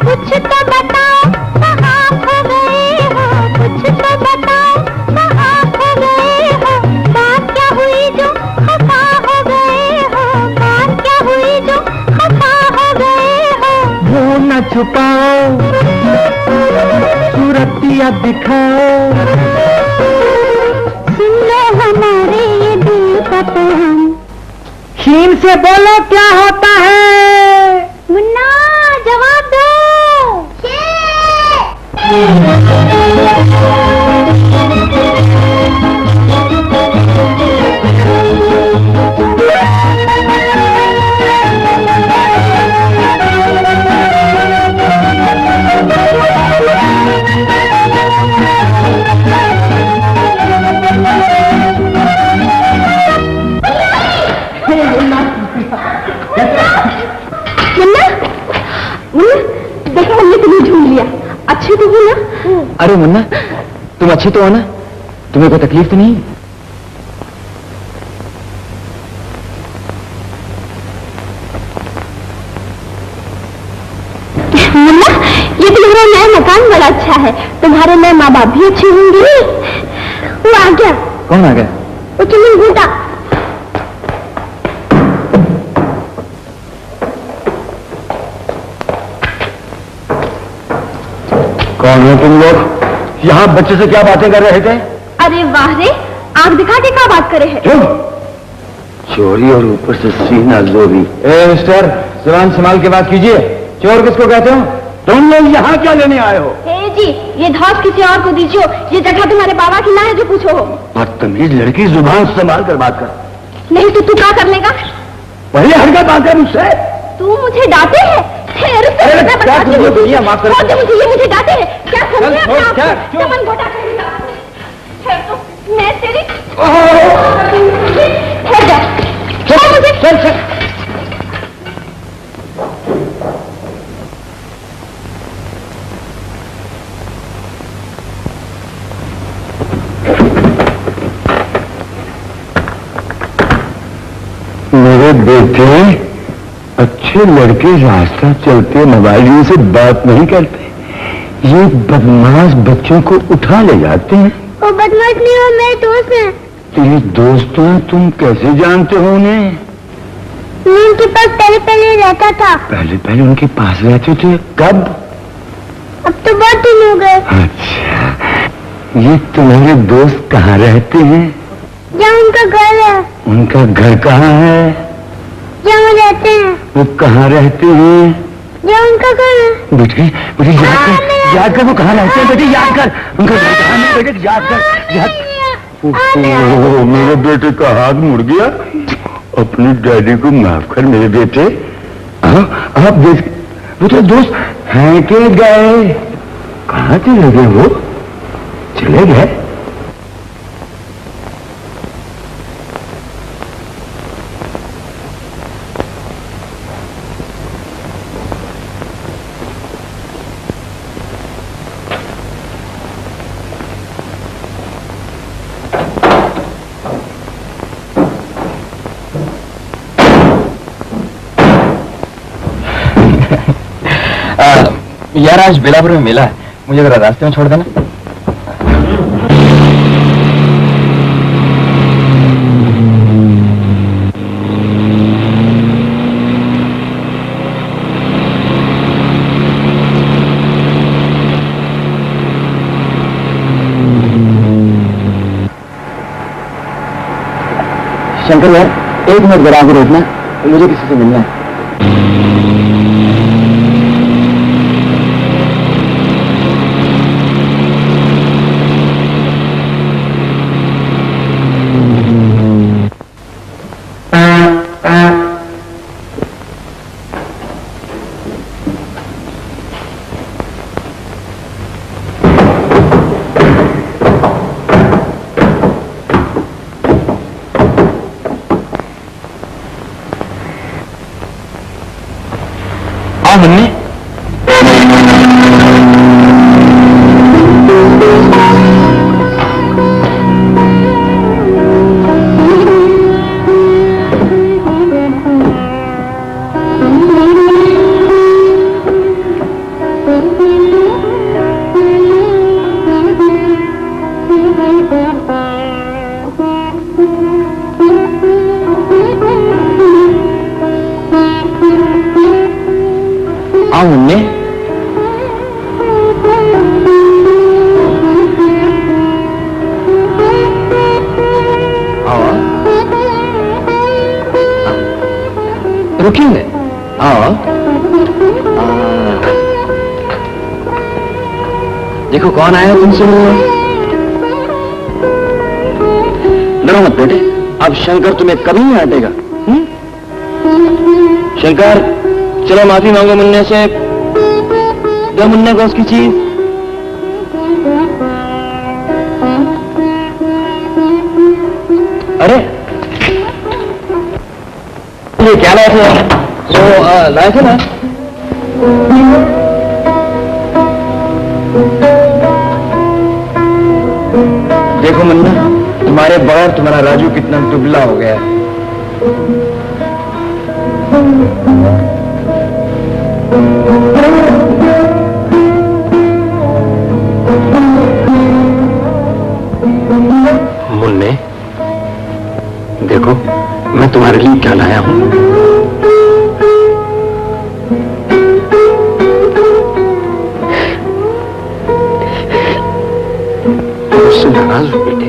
कुछ तो बताओ कहाँ खो गए हो, कुछ तो बताओ कहाँ खो गए हो, बात क्या हुई जो खफा हो गए हो, बात क्या हुई जो खफा हो गए हो। वो न छुपाओ, सूरतिया दिखाओ, सुन लो हमारे ये दिल का पैगाम। शीन से बोलो क्या होता है? मुन्ना जवाब दो। देखो हमने तुम्हें ढूंढ लिया। अच्छी तो हो ना? अरे मुन्ना, तुम अच्छी तो हो ना? तुम्हें कोई तकलीफ तो नहीं? मुन्ना, ये तुम्हारा नया मकान बड़ा अच्छा है। तुम्हारे नए माँ बाप भी अच्छे होंगे। वो आ गया। कौन आ गया? वो चुन्नी घूटा। कौन हो तुम लोग? यहाँ बच्चे से क्या बातें कर रहे थे? अरे वाह रे, आंख दिखा के क्या बात करे है? चोरी और ऊपर से सीना लोभी। मिस्टर, जुबान संभाल के बात कीजिए। चोर किसको कहते हो? तुम लोग यहाँ क्या लेने आए हो? जी, ये धौस किसी और को दीजिए। ये जगह तुम्हारे बाबा की ना है जो पूछो हो। बदतमीज लड़की, जुबान संभाल कर बात कर। नहीं तो तू क्या कर लेगा? पहले हटकर बात कर मुझसे। तू मुझे डांटे है? माफ कर मुझे डांटे है क्या? मन गोटा मैं तेरी चल। मेरे बेटे, अच्छे लड़के रास्ता चलते मोबाइल से बात नहीं करते। ये बदमाश बच्चों को उठा ले जाते हैं। वो बदमाश नहीं हो, मेरे दोस्त हैं। तेरे दोस्त हैं? तुम कैसे जानते हो उन्हें? मैं उनके पास पहले रहता था। पहले उनके पास रहते थे? कब? अब तो बहुत दिन हो गए। अच्छा, ये तुम्हारे दोस्त कहाँ रहते हैं? जहाँ उनका घर है। उनका घर कहाँ है? जहाँ वो रहते हैं। वो कहाँ रहते हैं? जहाँ उनका घर है। बेटे याद कर वो कहाँ रहते हैं। बेटे याद कर उनका घर कहाँ है। बेटे याद कर। मेरे बेटे का हाथ मुड़ गया। अपने डैडी को माफ कर मेरे बेटे। आप देख, वो तो दोस्त हैं के गए? कहाँ चले गए? वो चले गए? यार आज बेलापुर में मेला है, मुझे जरा रास्ते में छोड़ देना। शंकर यार, एक मिनट जरा आगे रोकना, मुझे किसी से मिलना है। मुन्नी, रुकेंगे? आओ। देखो कौन आया तुमसे मिलने। डरो मत बेटे, अब शंकर तुम्हें कभी नहीं हटेगा। शंकर, चलो माफी मांगो मुन्ने से, दो मुन्ने को उसकी चीज। अरे ये क्या लाए थे? वो लाए थे ना? देखो मुन्ना, तुम्हारे बगैर तुम्हारा राजू कितना दुबला हो गया है। मुन्ने, देखो मैं तुम्हारे लिए क्या लाया हूं। नाराज हो बेटे?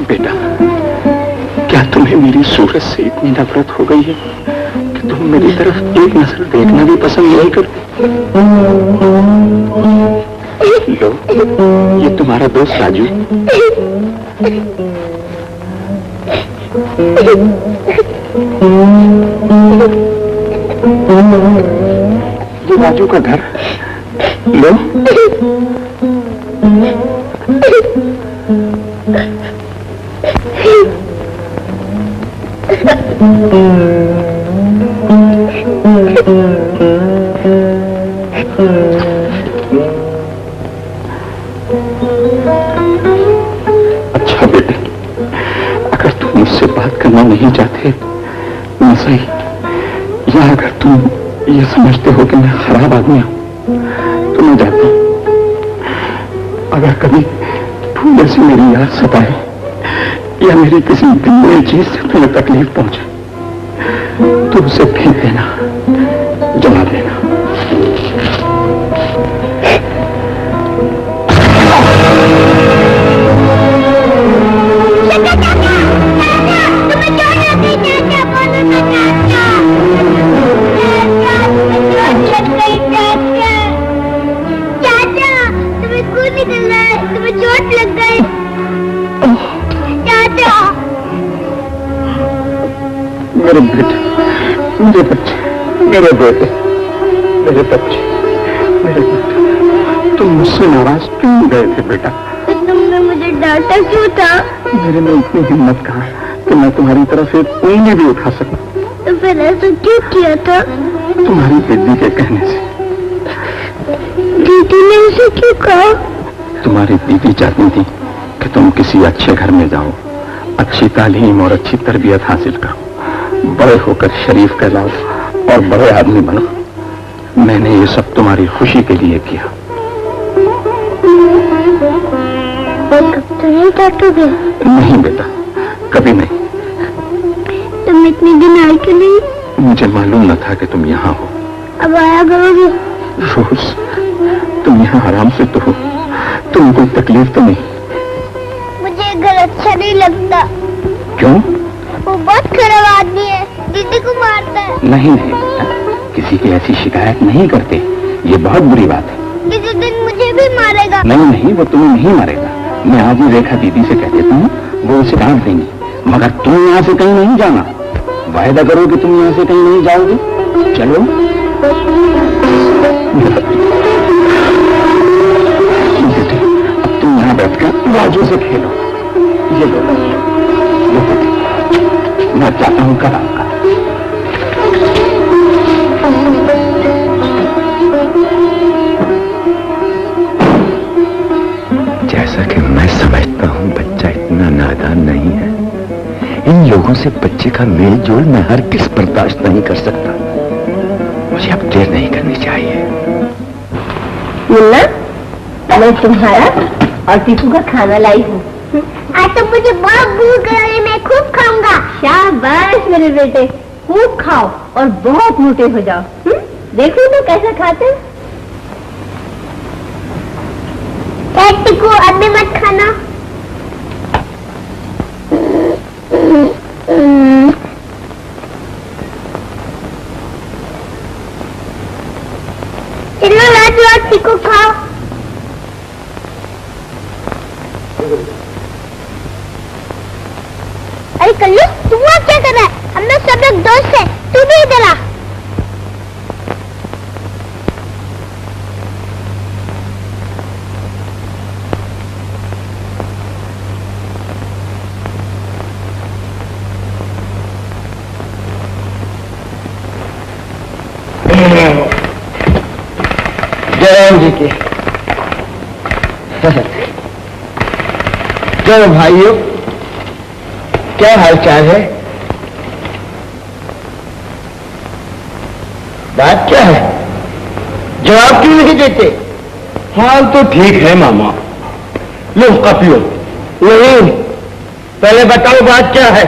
बेटा, क्या तुम्हें मेरी सूरत से इतनी नफरत हो गई है कि तुम मेरी तरफ एक नजर देखना भी पसंद नहीं करते? लो, ये तुम्हारा दोस्त राजू। ये राजू का घर। लो। अच्छा बेटे, अगर तुम मुझसे बात करना नहीं चाहते मैं सही, या अगर तुम ये समझते हो कि मैं खराब आदमी हूं तो मैं जाता हूं। अगर कभी फूले से मेरी याद सताए या मेरी किसी दिल चीज से तुम्हें तकलीफ पहुंचे तो उसे फेंक देना, जला देना। चोट लग गई चाचा। मेरे बेटे, मेरे बच्चे, मेरे बेटे, मेरे बच्चे, मेरे बेटे, तुम मुझसे नाराज क्यों गए थे बेटा? तुमने मुझे डांटा क्यों था? मेरे में इतनी हिम्मत कहाँ कि मैं तुम्हारी तरफ एक उंगली भी उठा सकूं। तो फिर ऐसा क्यों किया था? तुम्हारी दीदी के कहने से। दीदी ने उसे क्यों कहा? तुम्हारी दीदी चाहती थी कि तुम किसी अच्छे घर में जाओ, अच्छी तालीम और अच्छी तरबियत हासिल करो, बड़े होकर शरीफ कहलाओ और बड़े आदमी बनो। मैंने ये सब तुम्हारी खुशी के लिए किया। तो नहीं डांटोगे? नहीं बेटा, कभी नहीं। तुम इतने दिन आए क्यों नहीं? मुझे मालूम न था कि तुम यहाँ हो। अब आया करोगे? रोज तुम यहाँ आराम से तो हो, तुम्हें कोई तकलीफ तो नहीं? मुझे घर अच्छा नहीं लगता। क्यों? वो बहुत खराब आदमी है, दीदी को मारता है। नहीं नहीं बेटा, किसी की ऐसी शिकायत नहीं करते, ये बहुत बुरी बात है। किसी दिन मुझे भी मारेगा। नहीं नहीं, वो तुम्हें नहीं मारेगा। मैं आज ही रेखा दीदी से कह देता हूँ, वो उसे डांट देंगी। मगर तुम यहाँ से कहीं नहीं जाना। वायदा करो कि तुम यहाँ से कहीं नहीं जाओगे। चलो। अब तुम यहाँ बैठकर राजू से खेलो। ये लो, मैं चाहता हूँ कल आपका। जैसा कि मैं समझता हूँ बच्चा इतना नादान नहीं है। इन लोगों से बच्चे का मेल जोल मैं हर किस बर्दाश्त नहीं कर सकता। मुझे अब देर नहीं करनी चाहिए। मुन्ना, मैं तुम्हारा और टीपू का खाना लाई हूँ। आज तो मुझे बहुत भूख लगी, मैं खूब खाऊंगा। शाबाश मेरे बेटे, खूब खाओ और बहुत मोटे हो जाओ। देखो तो कैसा खाते। टिकू, अभी मत खाना। चलो राजू और टिकू खाओ। अरे कल्लू, तू वहाँ क्या कर रहा है? हम लोग सब लोग दोस्त हैं, तू भी इधर आ। जय जी के। चलो भाइयों, क्या हालचाल है? बात क्या है? जवाब क्यों नहीं देते? हाल तो ठीक है मामा। लो कपियो। नहीं, पहले बताओ बात क्या है?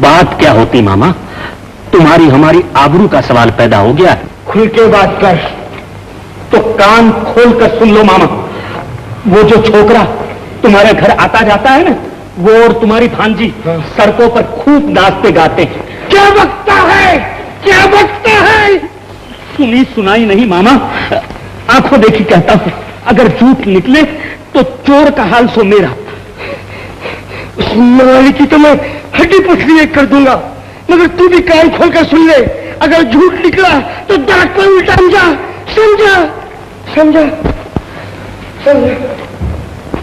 बात क्या होती मामा? तुम्हारी हमारी आबरू का सवाल पैदा हो गया है। खुल के बात कर। तो कान खोल कर सुन लो मामा, वो जो छोकरा तुम्हारे घर आता जाता है ना, वो और तुम्हारी भांजी सड़कों पर खूब नाचते गाते हैं। क्या बकता है, क्या बकता है? सुनी सुनाई नहीं मामा, आंखों देखी कहता हूं, अगर झूठ निकले तो चोर का हाल सो मेरा। उस माली की तो मैं हड्डी पसली एक कर दूंगा, मगर तू भी कान खोल कर सुन ले। अगर झूठ निकला तो दांत पर उल्टा समझा, समझा समझा समझा।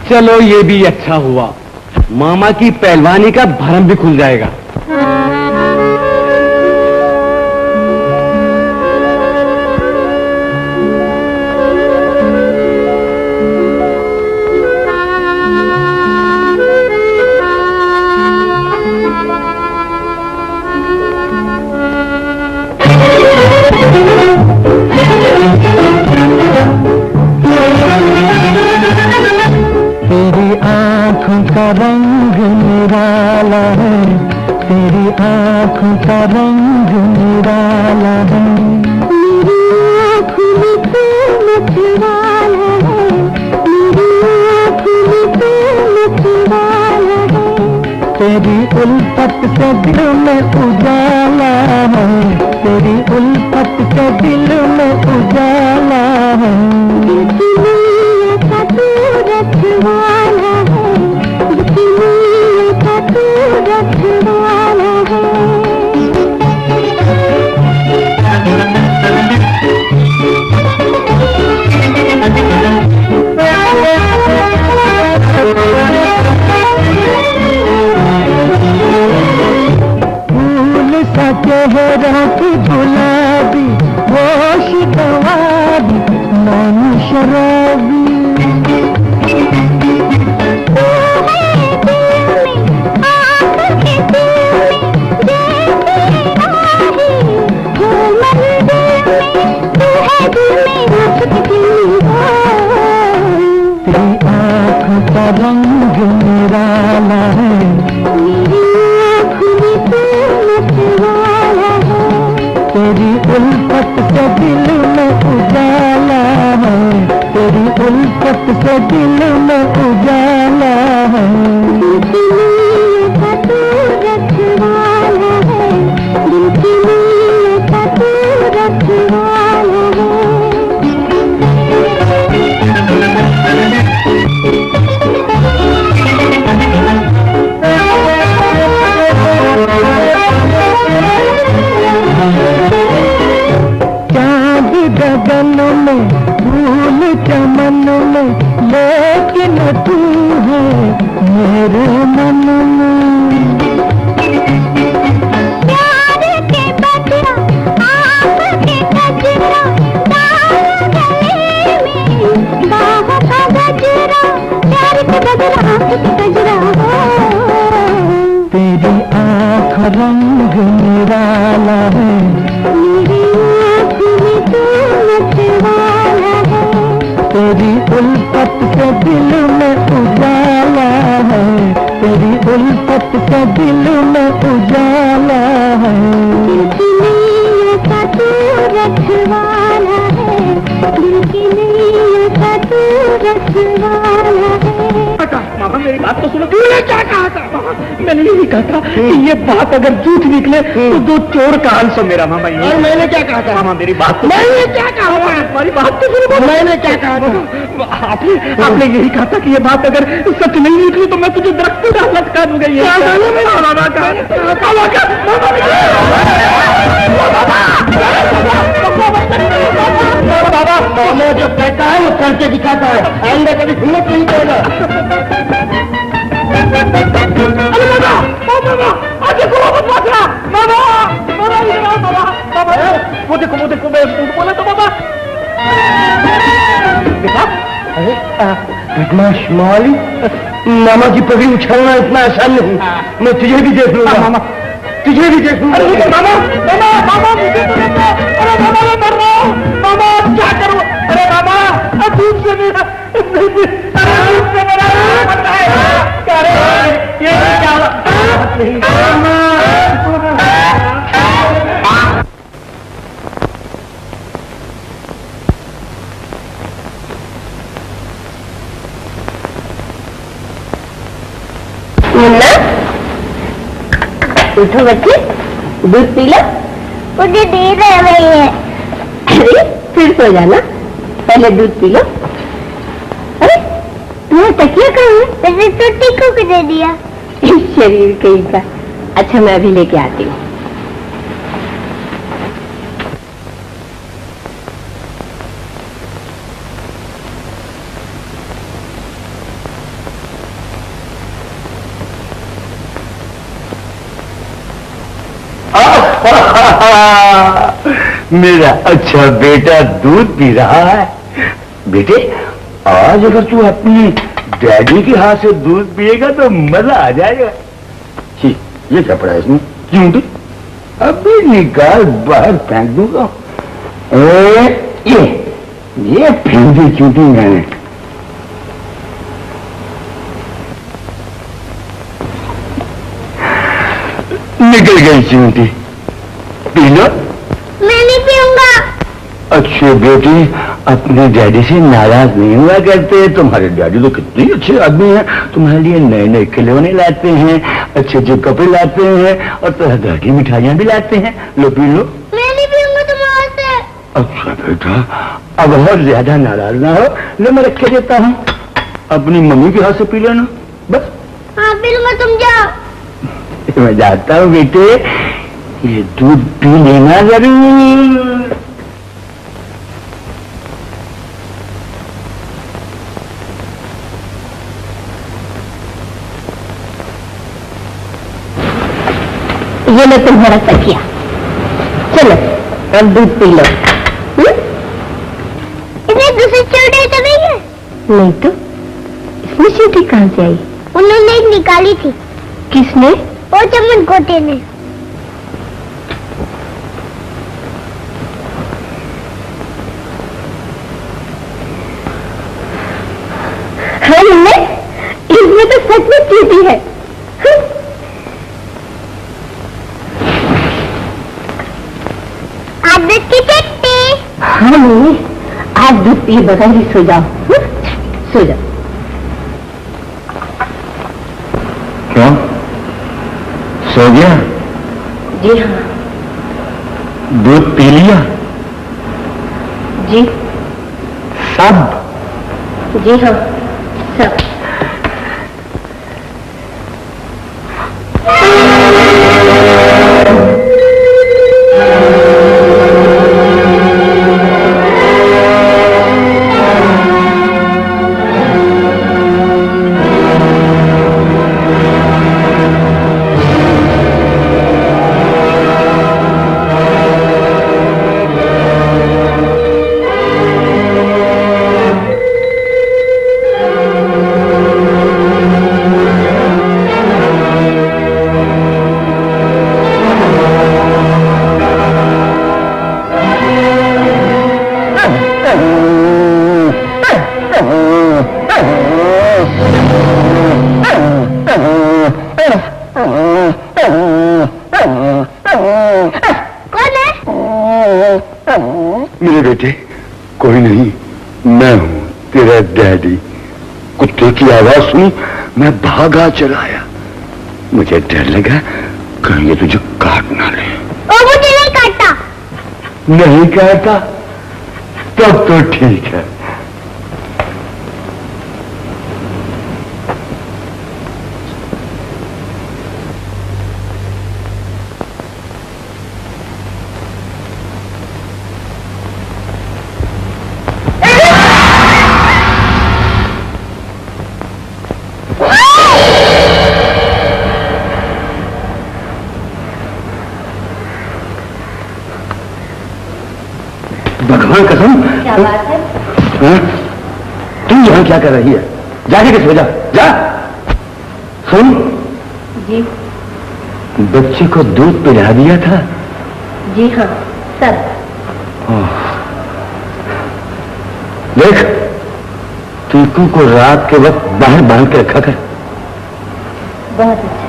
चलो ये भी अच्छा हुआ, मामा की पहलवानी का भरम भी खुल जाएगा। अगर झूठ निकले तो दो चोर का हाल सो मेरा मामा। और मैंने क्या कहा था? मामा मेरी बात तो मैंने क्या कहा था? हमारी बात तो सुनो। मैंने क्या कहा था? आपने यही कहा था कि ये बात अगर सच नहीं निकली तो मैं तुझे दरख्त पर लटका दूंगा। ये बाबा जो कहता है वो करके दिखाता है, आइंदा कभी हिम्मत नहीं करेगा। वो देखो मैं झूठ बोला तो बाबा। बदमाश मौली, मामा की पगड़ी उछालना इतना आसान नहीं। मैं तुझे भी देख लूंगा मामा, तुझे भी देख लूंगा। मामा मामा मामा मुझे तो देखो। अरे मामा मैं मर रहा हूँ मामा, क्या करूँ? अरे मामा दूध से मेरा ये क्या उठो बच्चे, दूध पी लो। मुझे नींद आ रही है। अरे फिर सो जाना, पहले दूध पी लो। अरे तुम्हारा तकिया कहाँ है? मैंने तो टीकू को दे दिया। इस शरीर कहीं का। अच्छा मैं अभी लेके आती हूँ। मेरा अच्छा बेटा दूध पी रहा है। बेटे आज अगर तू अपनी डैडी के हाथ से दूध पिएगा तो मजा आ जाएगा। ये क्या पड़ा इसमें? क्यों? अभी निकाल, बाहर फेंक दूंगा। ये फेंक दी चूंटी मैंने। निकल गई चूंटी। P low. मैं नहीं पीऊंगा। अच्छे बेटे अपने डैडी से नाराज नहीं हुआ करते। तुम्हारे डैडी तो कितने अच्छे आदमी हैं, तुम्हारे लिए नए नए खिलौने लाते हैं, अच्छे अच्छे कपड़े लाते हैं और तरह तरह की मिठाइयां भी लाते हैं। लो पी लो। मैं नहीं पीऊंगा तुम्हारे से। अच्छा बेटा अब और ज्यादा नाराज ना हो, लो मैं रख के देता हूँ, अपनी मम्मी के हाथ से पी लेना बस। हाँ पी लूंगा, तुम जाओ। मैं जाता हूँ बेटे, ये दूध पी लेना जरूर। ये लो तुम्हारा तकिया, चलो अब दूध पी लो। इसमें दूसरी चींटी तो नहीं है? नहीं तो इसमें चींटी कहाँ से आई? उन्होंने निकाली थी। किसने? वो चमन कोटे ने। हाँ मम्मी, इसमें तो सच में चींटी है। दूध की चट्टी। हाँ मम्मी, आज दूध पिए बगैर ही सो जाओ। सो जाओ। क्यों सो गया? जी हाँ। दूध पी लिया? जी सब? जी हाँ सब। मेरे बेटे कोई नहीं, मैं हूं तेरा डैडी। कुत्ते की आवाज सुनी, मैं भागा चला आया। मुझे डर लगा कहीं ये तुझे काट ना ले। वो मुझे नहीं काटता। नहीं काटता? तब तो ठीक है। भगवान कसम। क्या बात है? हाँ? तुम यहाँ क्या कर रही है? जाके के सो जा, जा। सुन। जी। बच्चे को दूध पिला दिया था? जी हाँ सब। देख टीकू को रात के वक्त बाहर बांध के रखा कर। बहुत अच्छा।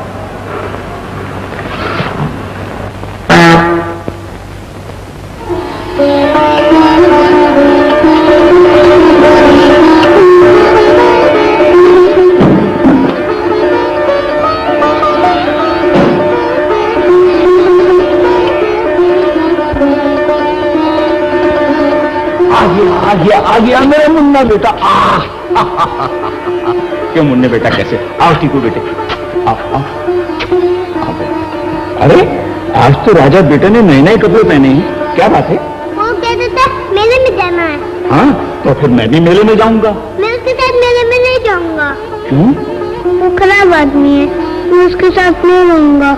आ गया मेरा मुन्ना बेटा। क्यों मुन्ने बेटा कैसे? आओ टीकू बेटे, आओ आओ। अरे आज तो राजा बेटे ने नए नए कपड़े पहने हैं, क्या बात है? वो कहते थे मेले में जाना है। हाँ तो फिर मैं भी मेले में जाऊंगा। मैं उसके साथ मेले में नहीं जाऊंगा। क्यों? वो खराब आदमी है, मैं उसके साथ नहीं रहूंगा।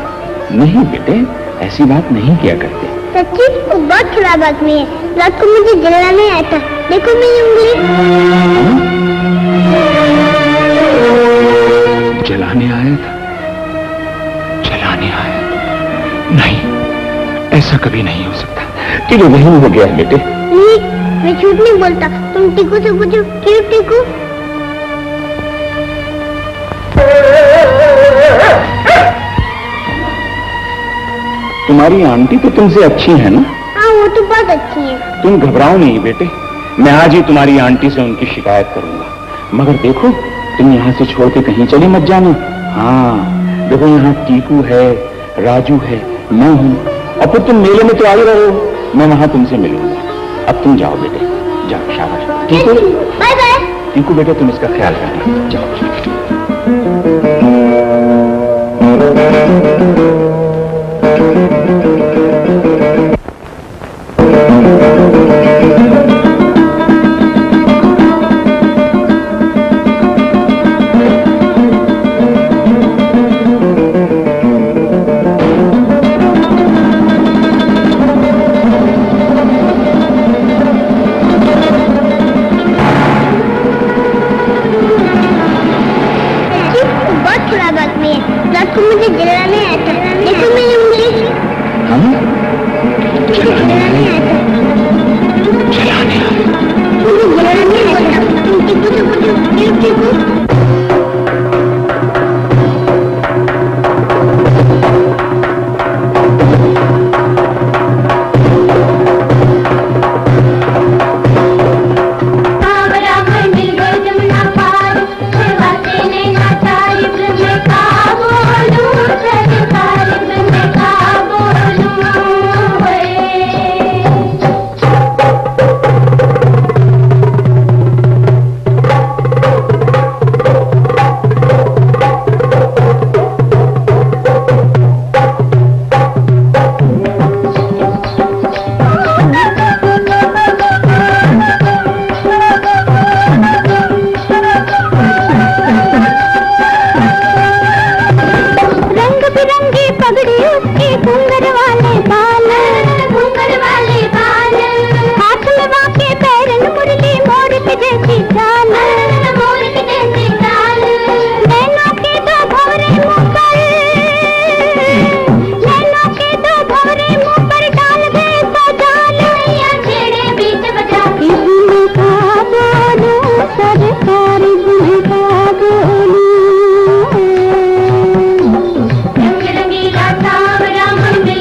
नहीं बेटे, ऐसी बात नहीं किया करते। सच्ची? वो बहुत खराब आदमी है, रात को मुझे जलाने आया था, देखो मेरी उंगली। जलाने आया था? जलाने आया? नहीं, ऐसा कभी नहीं हो सकता। तुझे वही हो गया बेटे। नहीं, मैं झूठ नहीं बोलता। तुम टीकू से पूछो, क्यों टीकू? तुम्हारी आंटी तो तुमसे अच्छी है ना? हाँ वो तो बहुत अच्छी है। तुम घबराओ नहीं बेटे, मैं आज ही तुम्हारी आंटी से उनकी शिकायत करूंगा। मगर देखो तुम यहाँ से छोड़ के कहीं चले मत जाना। हाँ देखो यहाँ टीकू है, राजू है, मैं हूँ, और फिर तुम मेले में तो आ ही रहो, मैं वहां तुमसे मिलूंगा। अब तुम जाओ बेटे, जाओ, शाबाश। Tiku bye bye. टीकू बेटे तुम इसका ख्याल रखना, जाओ। रंग रंगीला सांवरा मन मिल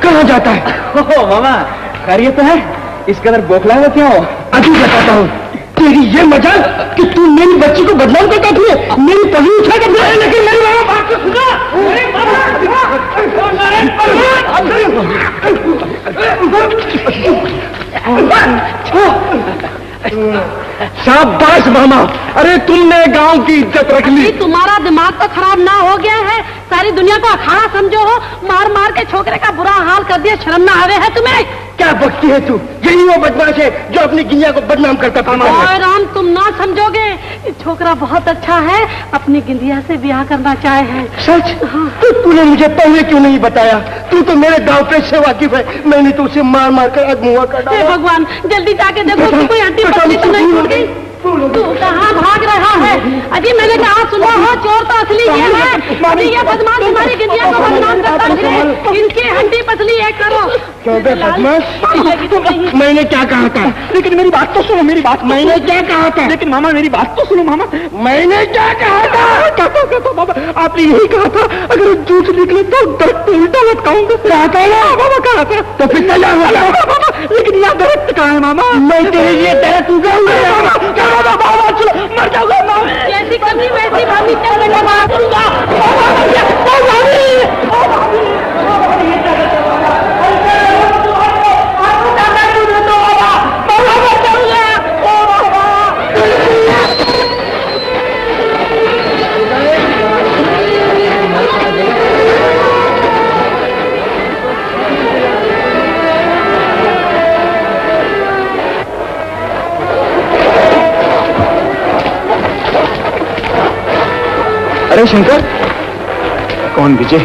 कहाँ जाता है? ओह मामा, खैरियत तो है? इस कदर बौखला है क्यों? अभी बताता हूँ। तेरी ये मजाल कि तू मेरी बच्ची को बदनाम करता थी, मेरी पगड़ी उठा कर दिया, लेकिन मेरी मामा बात को सुना। शाबाश मामा, अरे तुमने गांव की इज्जत रख ली। तुम्हारा दिमाग तो खराब ना हो गया है? सारी दुनिया को अखाड़ा समझो हो, मार मार के छोकरे का बुरा हाल कर दिया, शर्म ना आवे है तुम्हें? क्या बकती है तू? यही वो बदमाश है जो अपनी गिनिया को बदनाम करता था। राम, तुम ना समझोगे, छोकरा बहुत अच्छा है, अपनी गिंदिया से ब्याह करना चाहे है। सच? हाँ। तो तूने मुझे पहले क्यों नहीं बताया? तू तो मेरे गांव पे से वाकिफ है। मैंने तो उसे मार मार कर अगमुआ कर डाला। भगवान, जल्दी जाके देखो कि कोई हड्डी पसली तो नहीं टूट गई। तू कहाँ भाग रहा है? अजी मैंने कहा सुना हो, चोर तो असली ये है। अभी ये बदमाश तुम्हारी गिंदिया को बदनाम करता है, इनकी हड्डी पसली है करो। क्यों बे बदमाश? मैंने क्या कहा था? लेकिन मेरी बात तो सुनो, मेरी बात। मैंने क्या कहा था? लेकिन मामा मेरी बात तो सुनो मामा। मैंने क्या कहा था? कहता मामा, आपने यही कहा था अगर झूठ निकले तो दरख्त पे उल्टा लटकाऊंगा। कहा था ना मामा, कहा था। तो फिर चला वाला मामा, लेकिन यहाँ दरख्त कहाँ है मामा? मैं तेरे लिए दरख्त उगाऊंगा। मर जाऊंगा मामा। जैसी करनी वैसी भाभी चल बेटा, मार दूंगा। अरे शंकर, कौन विजय?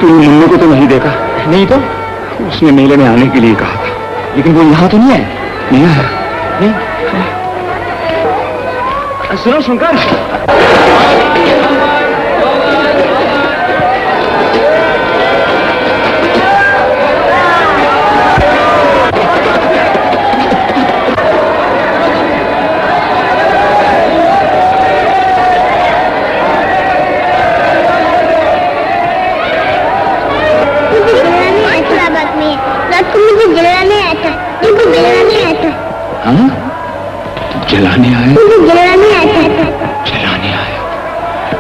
तूने मुन्नू को तो नहीं देखा? नहीं तो उसने मेले में आने के लिए कहा था, लेकिन वो यहाँ तो नहीं है। नहीं आया? नहीं। सुनो शंकर, जलाने आया? मुझे जलाने आता था। जलाने आया?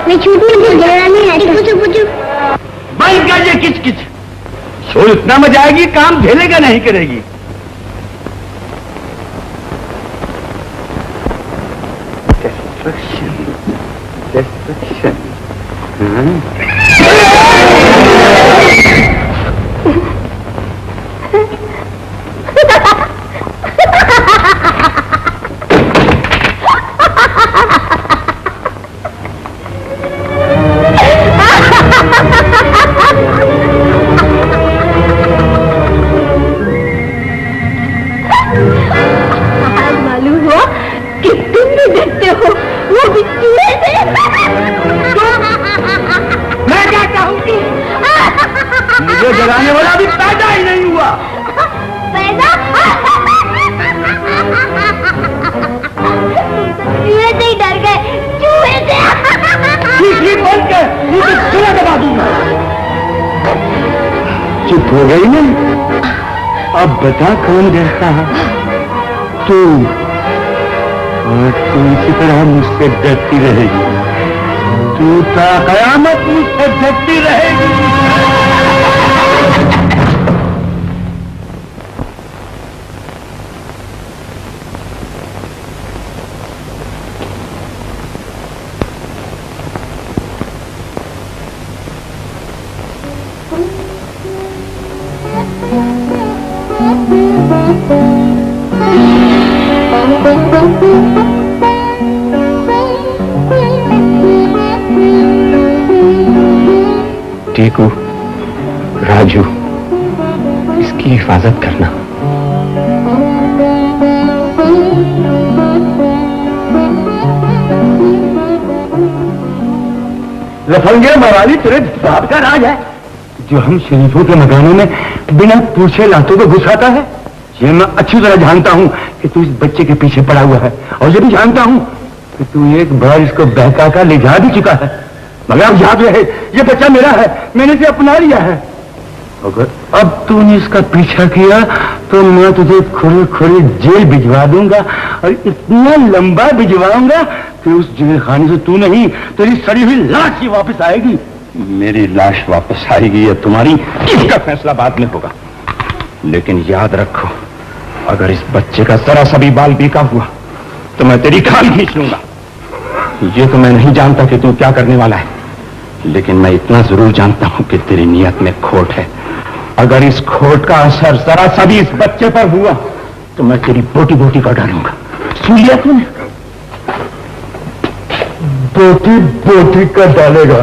मैं छूटू, मुझे जलाने आता। पूछो। बंद कर ये किच-किच। सो इतना मजा आएगी, काम झेलेगा नहीं करेगी। Destruction. मालूम हुआ कि तुम भी देखते हो, वो भी चूहे से। मैं क्या कहूँगी? मुझे जलाने वाला भी पैदा ही नहीं हुआ। पैदा? चूहे से ही डर गए, चूहे से। ठीक बोल के मुझे चूल्हा दबा दूंगा। चुप हो गई ना? अब बता कौन डरता है? तू। और तू इसी तरह मुझसे डरती रहेगी। तू ता कयामत मुझसे डरती रहेगी। टेकू, राजू, इसकी हिफाजत करना। लफंगे मवाली तेरे बाप का राज है जो हम शरीफों के मकानों में बिना पूछे लातों को घुसाता है। ये मैं अच्छी तरह जानता हूँ कि तू इस बच्चे के पीछे पड़ा हुआ है, और ये भी जानता हूँ कि तू एक बार इसको बहका कर ले जा भी चुका है। मगर अब याद रहे, ये बच्चा मेरा है, मैंने इसे अपना लिया है अगर अब तूने इसका पीछा किया तो मैं तुझे खुली खुली जेल भिजवा दूंगा, और इतना लंबा भिजवाऊंगा कि उस जेल खाने से तू नहीं, तेरी सड़ी हुई लाश ही वापस आएगी। मेरी लाश वापस आएगी या तुम्हारी, इसका फैसला बाद में होगा। लेकिन याद रखो, अगर इस बच्चे का जरा सा भी बाल बीका हुआ तो मैं तेरी खाल खींच लूंगा। ये तो मैं नहीं जानता कि तू क्या करने वाला है, लेकिन मैं इतना जरूर जानता हूं कि तेरी नीयत में खोट है। अगर इस खोट का असर जरा सा भी इस बच्चे पर हुआ तो मैं तेरी बोटी बोटी कर डालूंगा। सुन लिया तूने? बोटी बोटी कर डालेगा।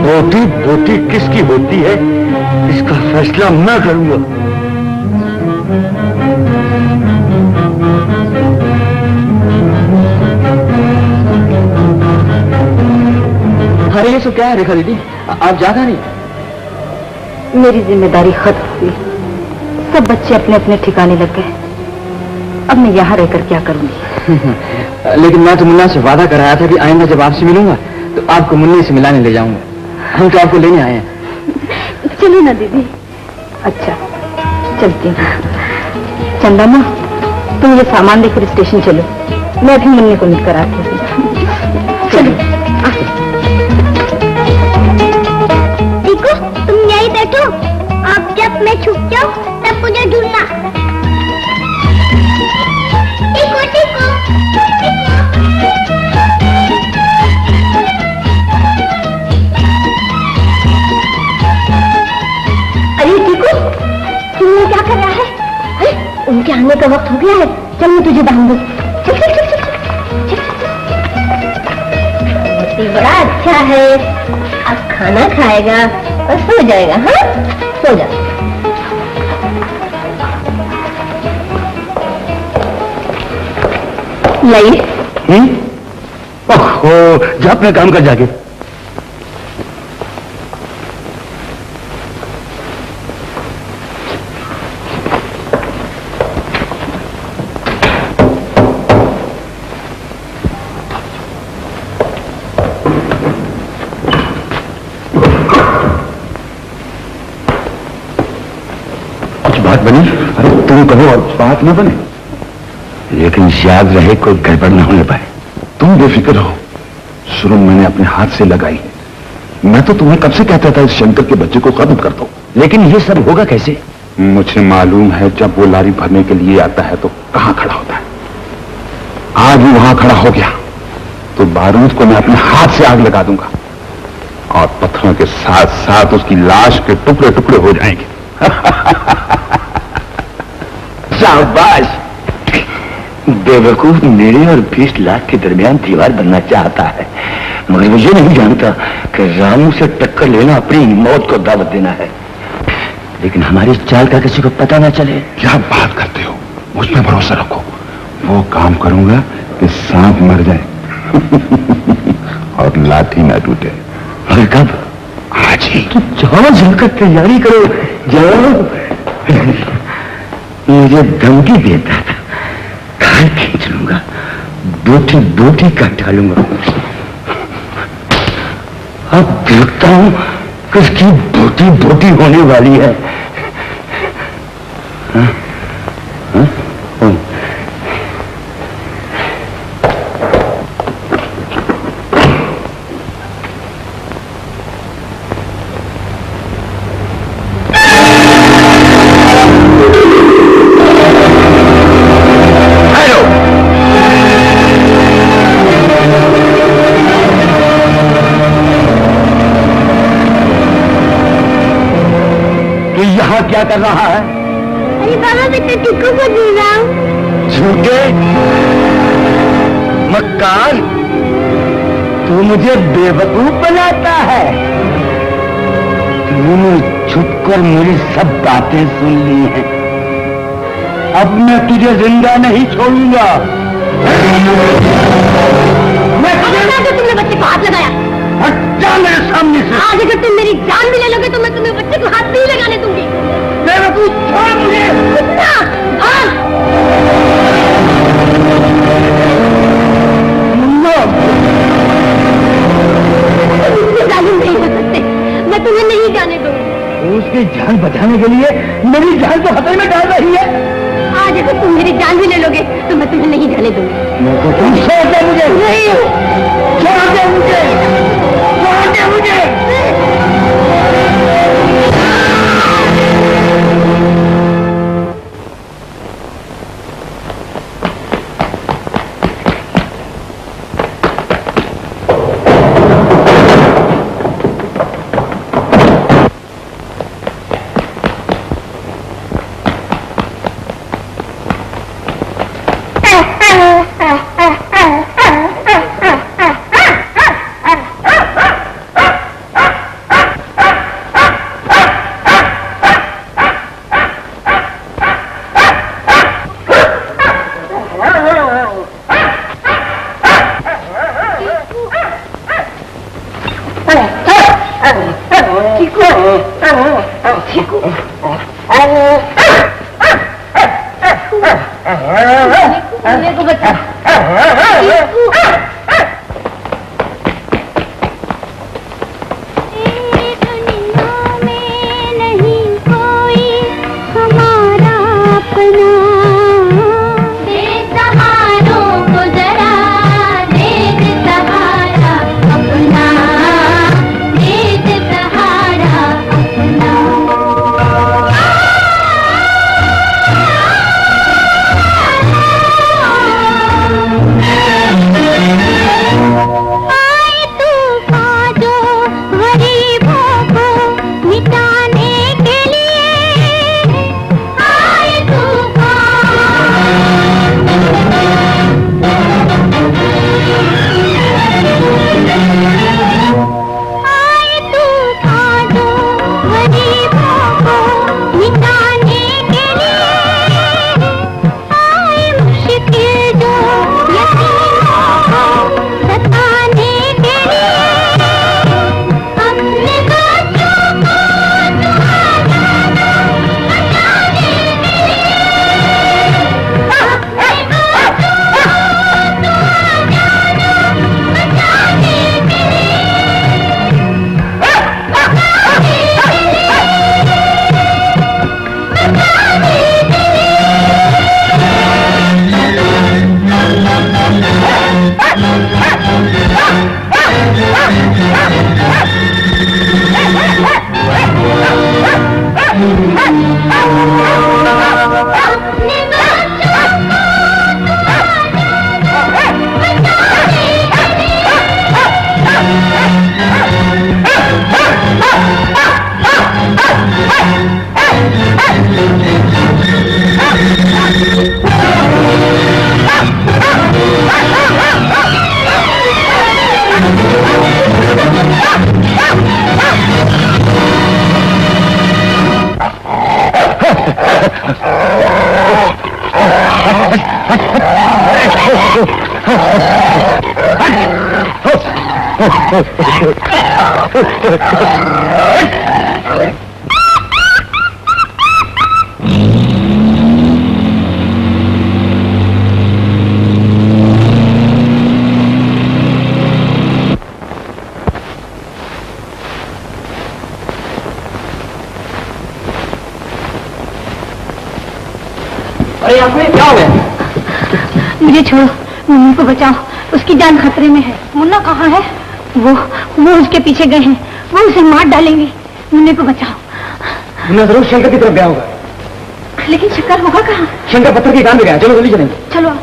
बोटी बोटी किसकी होती है, इसका फैसला मैं करूंगा। अरे ये सब क्या है रेखा दीदी, आप जागा नहीं? मेरी जिम्मेदारी खत्म हुई, सब बच्चे अपने अपने ठिकाने लग गए। अब मैं यहाँ रहकर क्या करूंगी? लेकिन मैं तो मुन्ना से वादा कराया था कि आइंदा जब आपसे मिलूंगा तो आपको मुन्ने से मिलाने ले जाऊंगा। हम तो आपको लेने आए हैं। चलो ना दीदी। अच्छा चलती हूँ। चंदा माँ, तुम ये सामान लेकर स्टेशन चलो, मैं अभी मुन्ने को मिलकर आती हूँ। चलो। टीकू, तुम यहीं बैठो, आप जब मैं छुप जाऊं तब मुझे ढूंढना। टीकू टीकू क्या कर रहा है? अरे उनके आने का वक्त हो गया है, चल मैं तुझे बांध दूं। चल चल चल चल चल। बड़ा अच्छा है, अब खाना खाएगा और सो जाएगा। हाँ सो जा। लाइए। ओहो, जा अपना काम कर जाके। बात बनी? अरे तुम कहो और बात न बने, लेकिन याद रहे कोई गड़बड़ न होने पाए। तुम बेफिक्र हो, शुरू मैंने अपने हाथ से लगाई। मैं तो तुम्हें कब से कहता था इस शंकर के बच्चे को खत्म कर दो, लेकिन ये सब होगा कैसे? मुझे मालूम है, जब वो लारी भरने के लिए आता है तो कहां खड़ा होता है। आज वो वहां खड़ा हो गया तो बारूद को मैं अपने हाथ से आग लगा दूंगा और पत्थरों के साथ साथ उसकी लाश के टुकड़े टुकड़े हो जाएंगे। शाबाश! बेवकूफ मेरे और 20 लाख के दरमियान दीवार बनना चाहता है, मगर मुझे नहीं जानता कि रामू से टक्कर लेना अपनी मौत को दावत देना है। लेकिन हमारी चाल का किसी को पता ना चले। क्या बात करते हो? मुझ पर भरोसा रखो, वो काम करूंगा कि सांप मर जाए और लाठी ना टूटे। और कब? आज ही। तो जाओ, जलकर तैयारी करो, जाओ। मुझे धमकी देता था, खाल खींच लूंगा, बोटी बोटी काट डालूंगा। अब देखता हूं किसकी बोटी बोटी होने वाली है। हाँ? हाँ? क्या कर रहा है? अरे बाबा, मैं तो टीकू को ढूंढ रहा हूँ। झूठे मक्कार, तू मुझे बेवकूफ बनाता है। तूने छुपकर मेरी सब बातें सुन ली हैं, अब मैं तुझे जिंदा नहीं छोड़ूंगा। तुमने बच्चे को हाथ लगाया? हट मेरे सामने से। आज अगर तुम मेरी जान भी ले लोगे तो मैं तुम्हें बच्चे को हाथ नहीं लगाने दूंगी। बेवकूफ, छोड़ मुझे। नहीं हो सकते, मैं तुम्हें नहीं जाने दूंगी। उसकी जान बचाने के लिए मेरी जान तो खतरे में डाल रही है। आज अगर तुम मेरी जान भी ले लोगे तो मैं तुम्हें नहीं जाने दूंगी। तुम छोड़ दे मुझे, नहीं, छोड़ दे मुझे, छोड़ दे मुझे। क्या हो गया? मुझे छोड़ो, मुन्ना को बचाओ, उसकी जान खतरे में है। मुन्ना कहाँ है? वो उसके पीछे गए हैं, वो उसे मार डालेंगे। मुन्ने को बचाओ। मुन्ना जरूर शंकर की तरफ गया होगा। लेकिन शंकर होगा कहाँ? शंकर पत्थर की कान में गया। चलो जल्दी चलेंगे। चलो।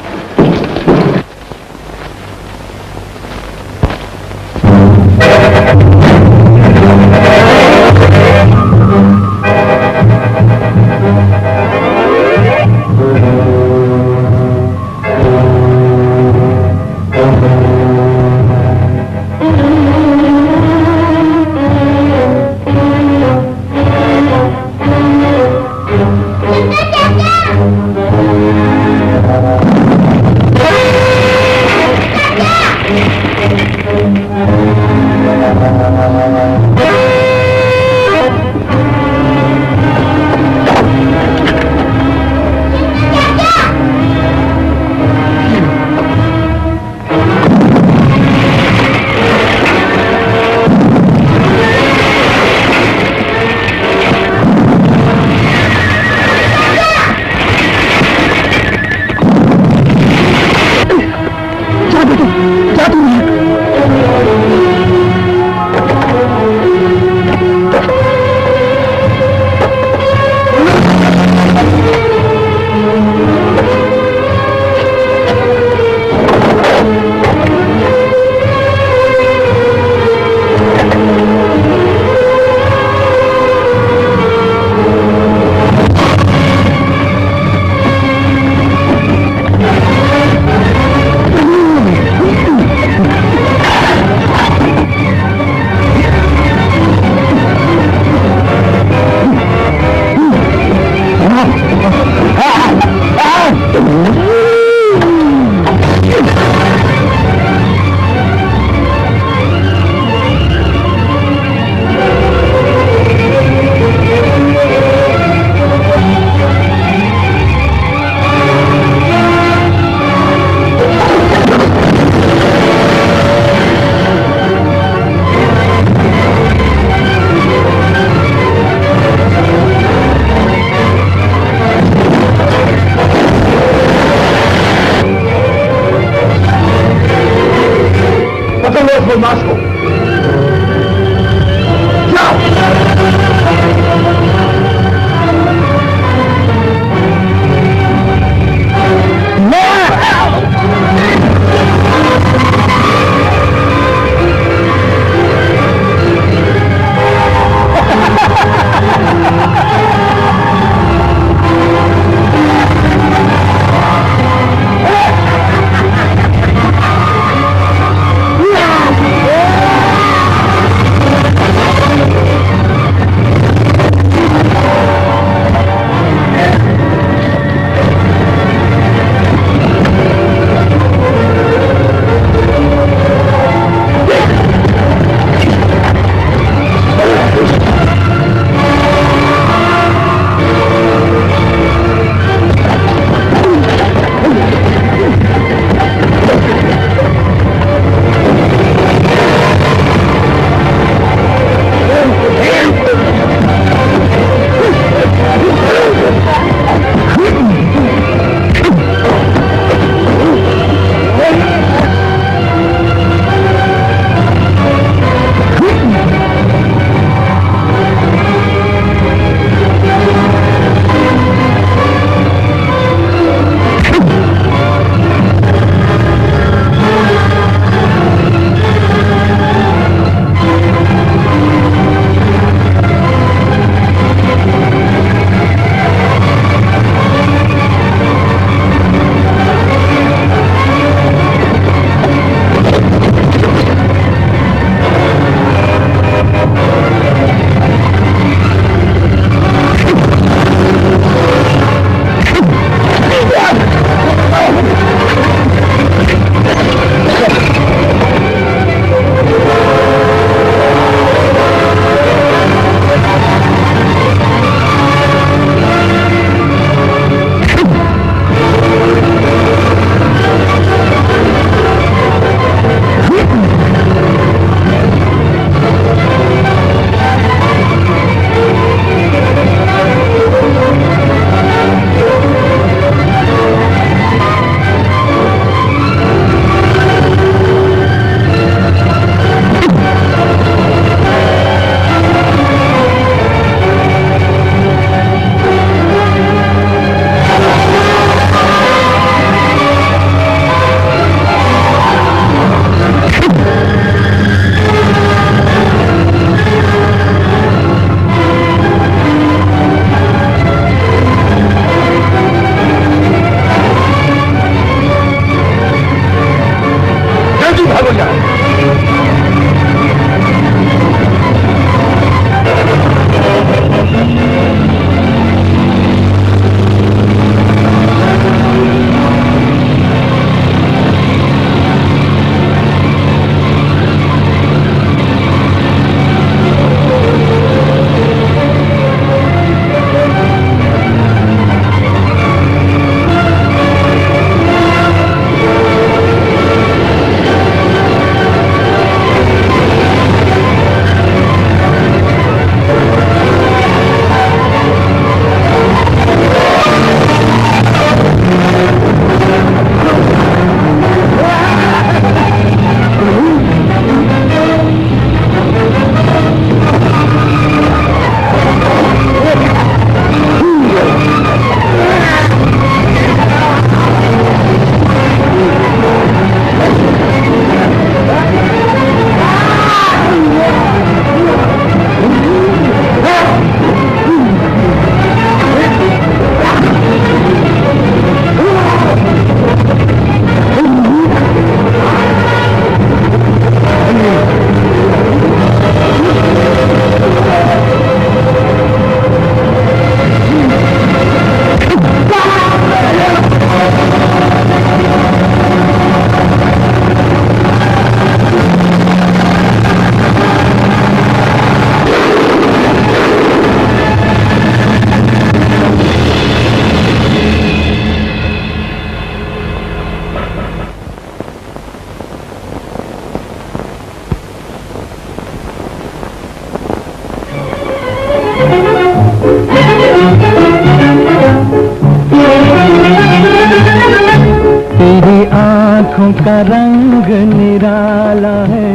आँखों का रंग निराला है,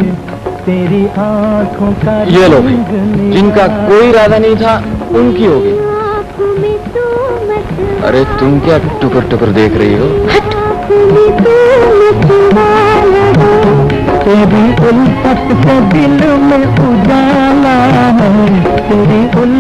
तेरी आँखों का ये लो भाई, रंग जिनका कोई इरादा नहीं था उनकी हो गई। अरे तुम क्या टुकर टुकर देख रही हो? तेरी उल्फत से दिल में उजाला है, तेरी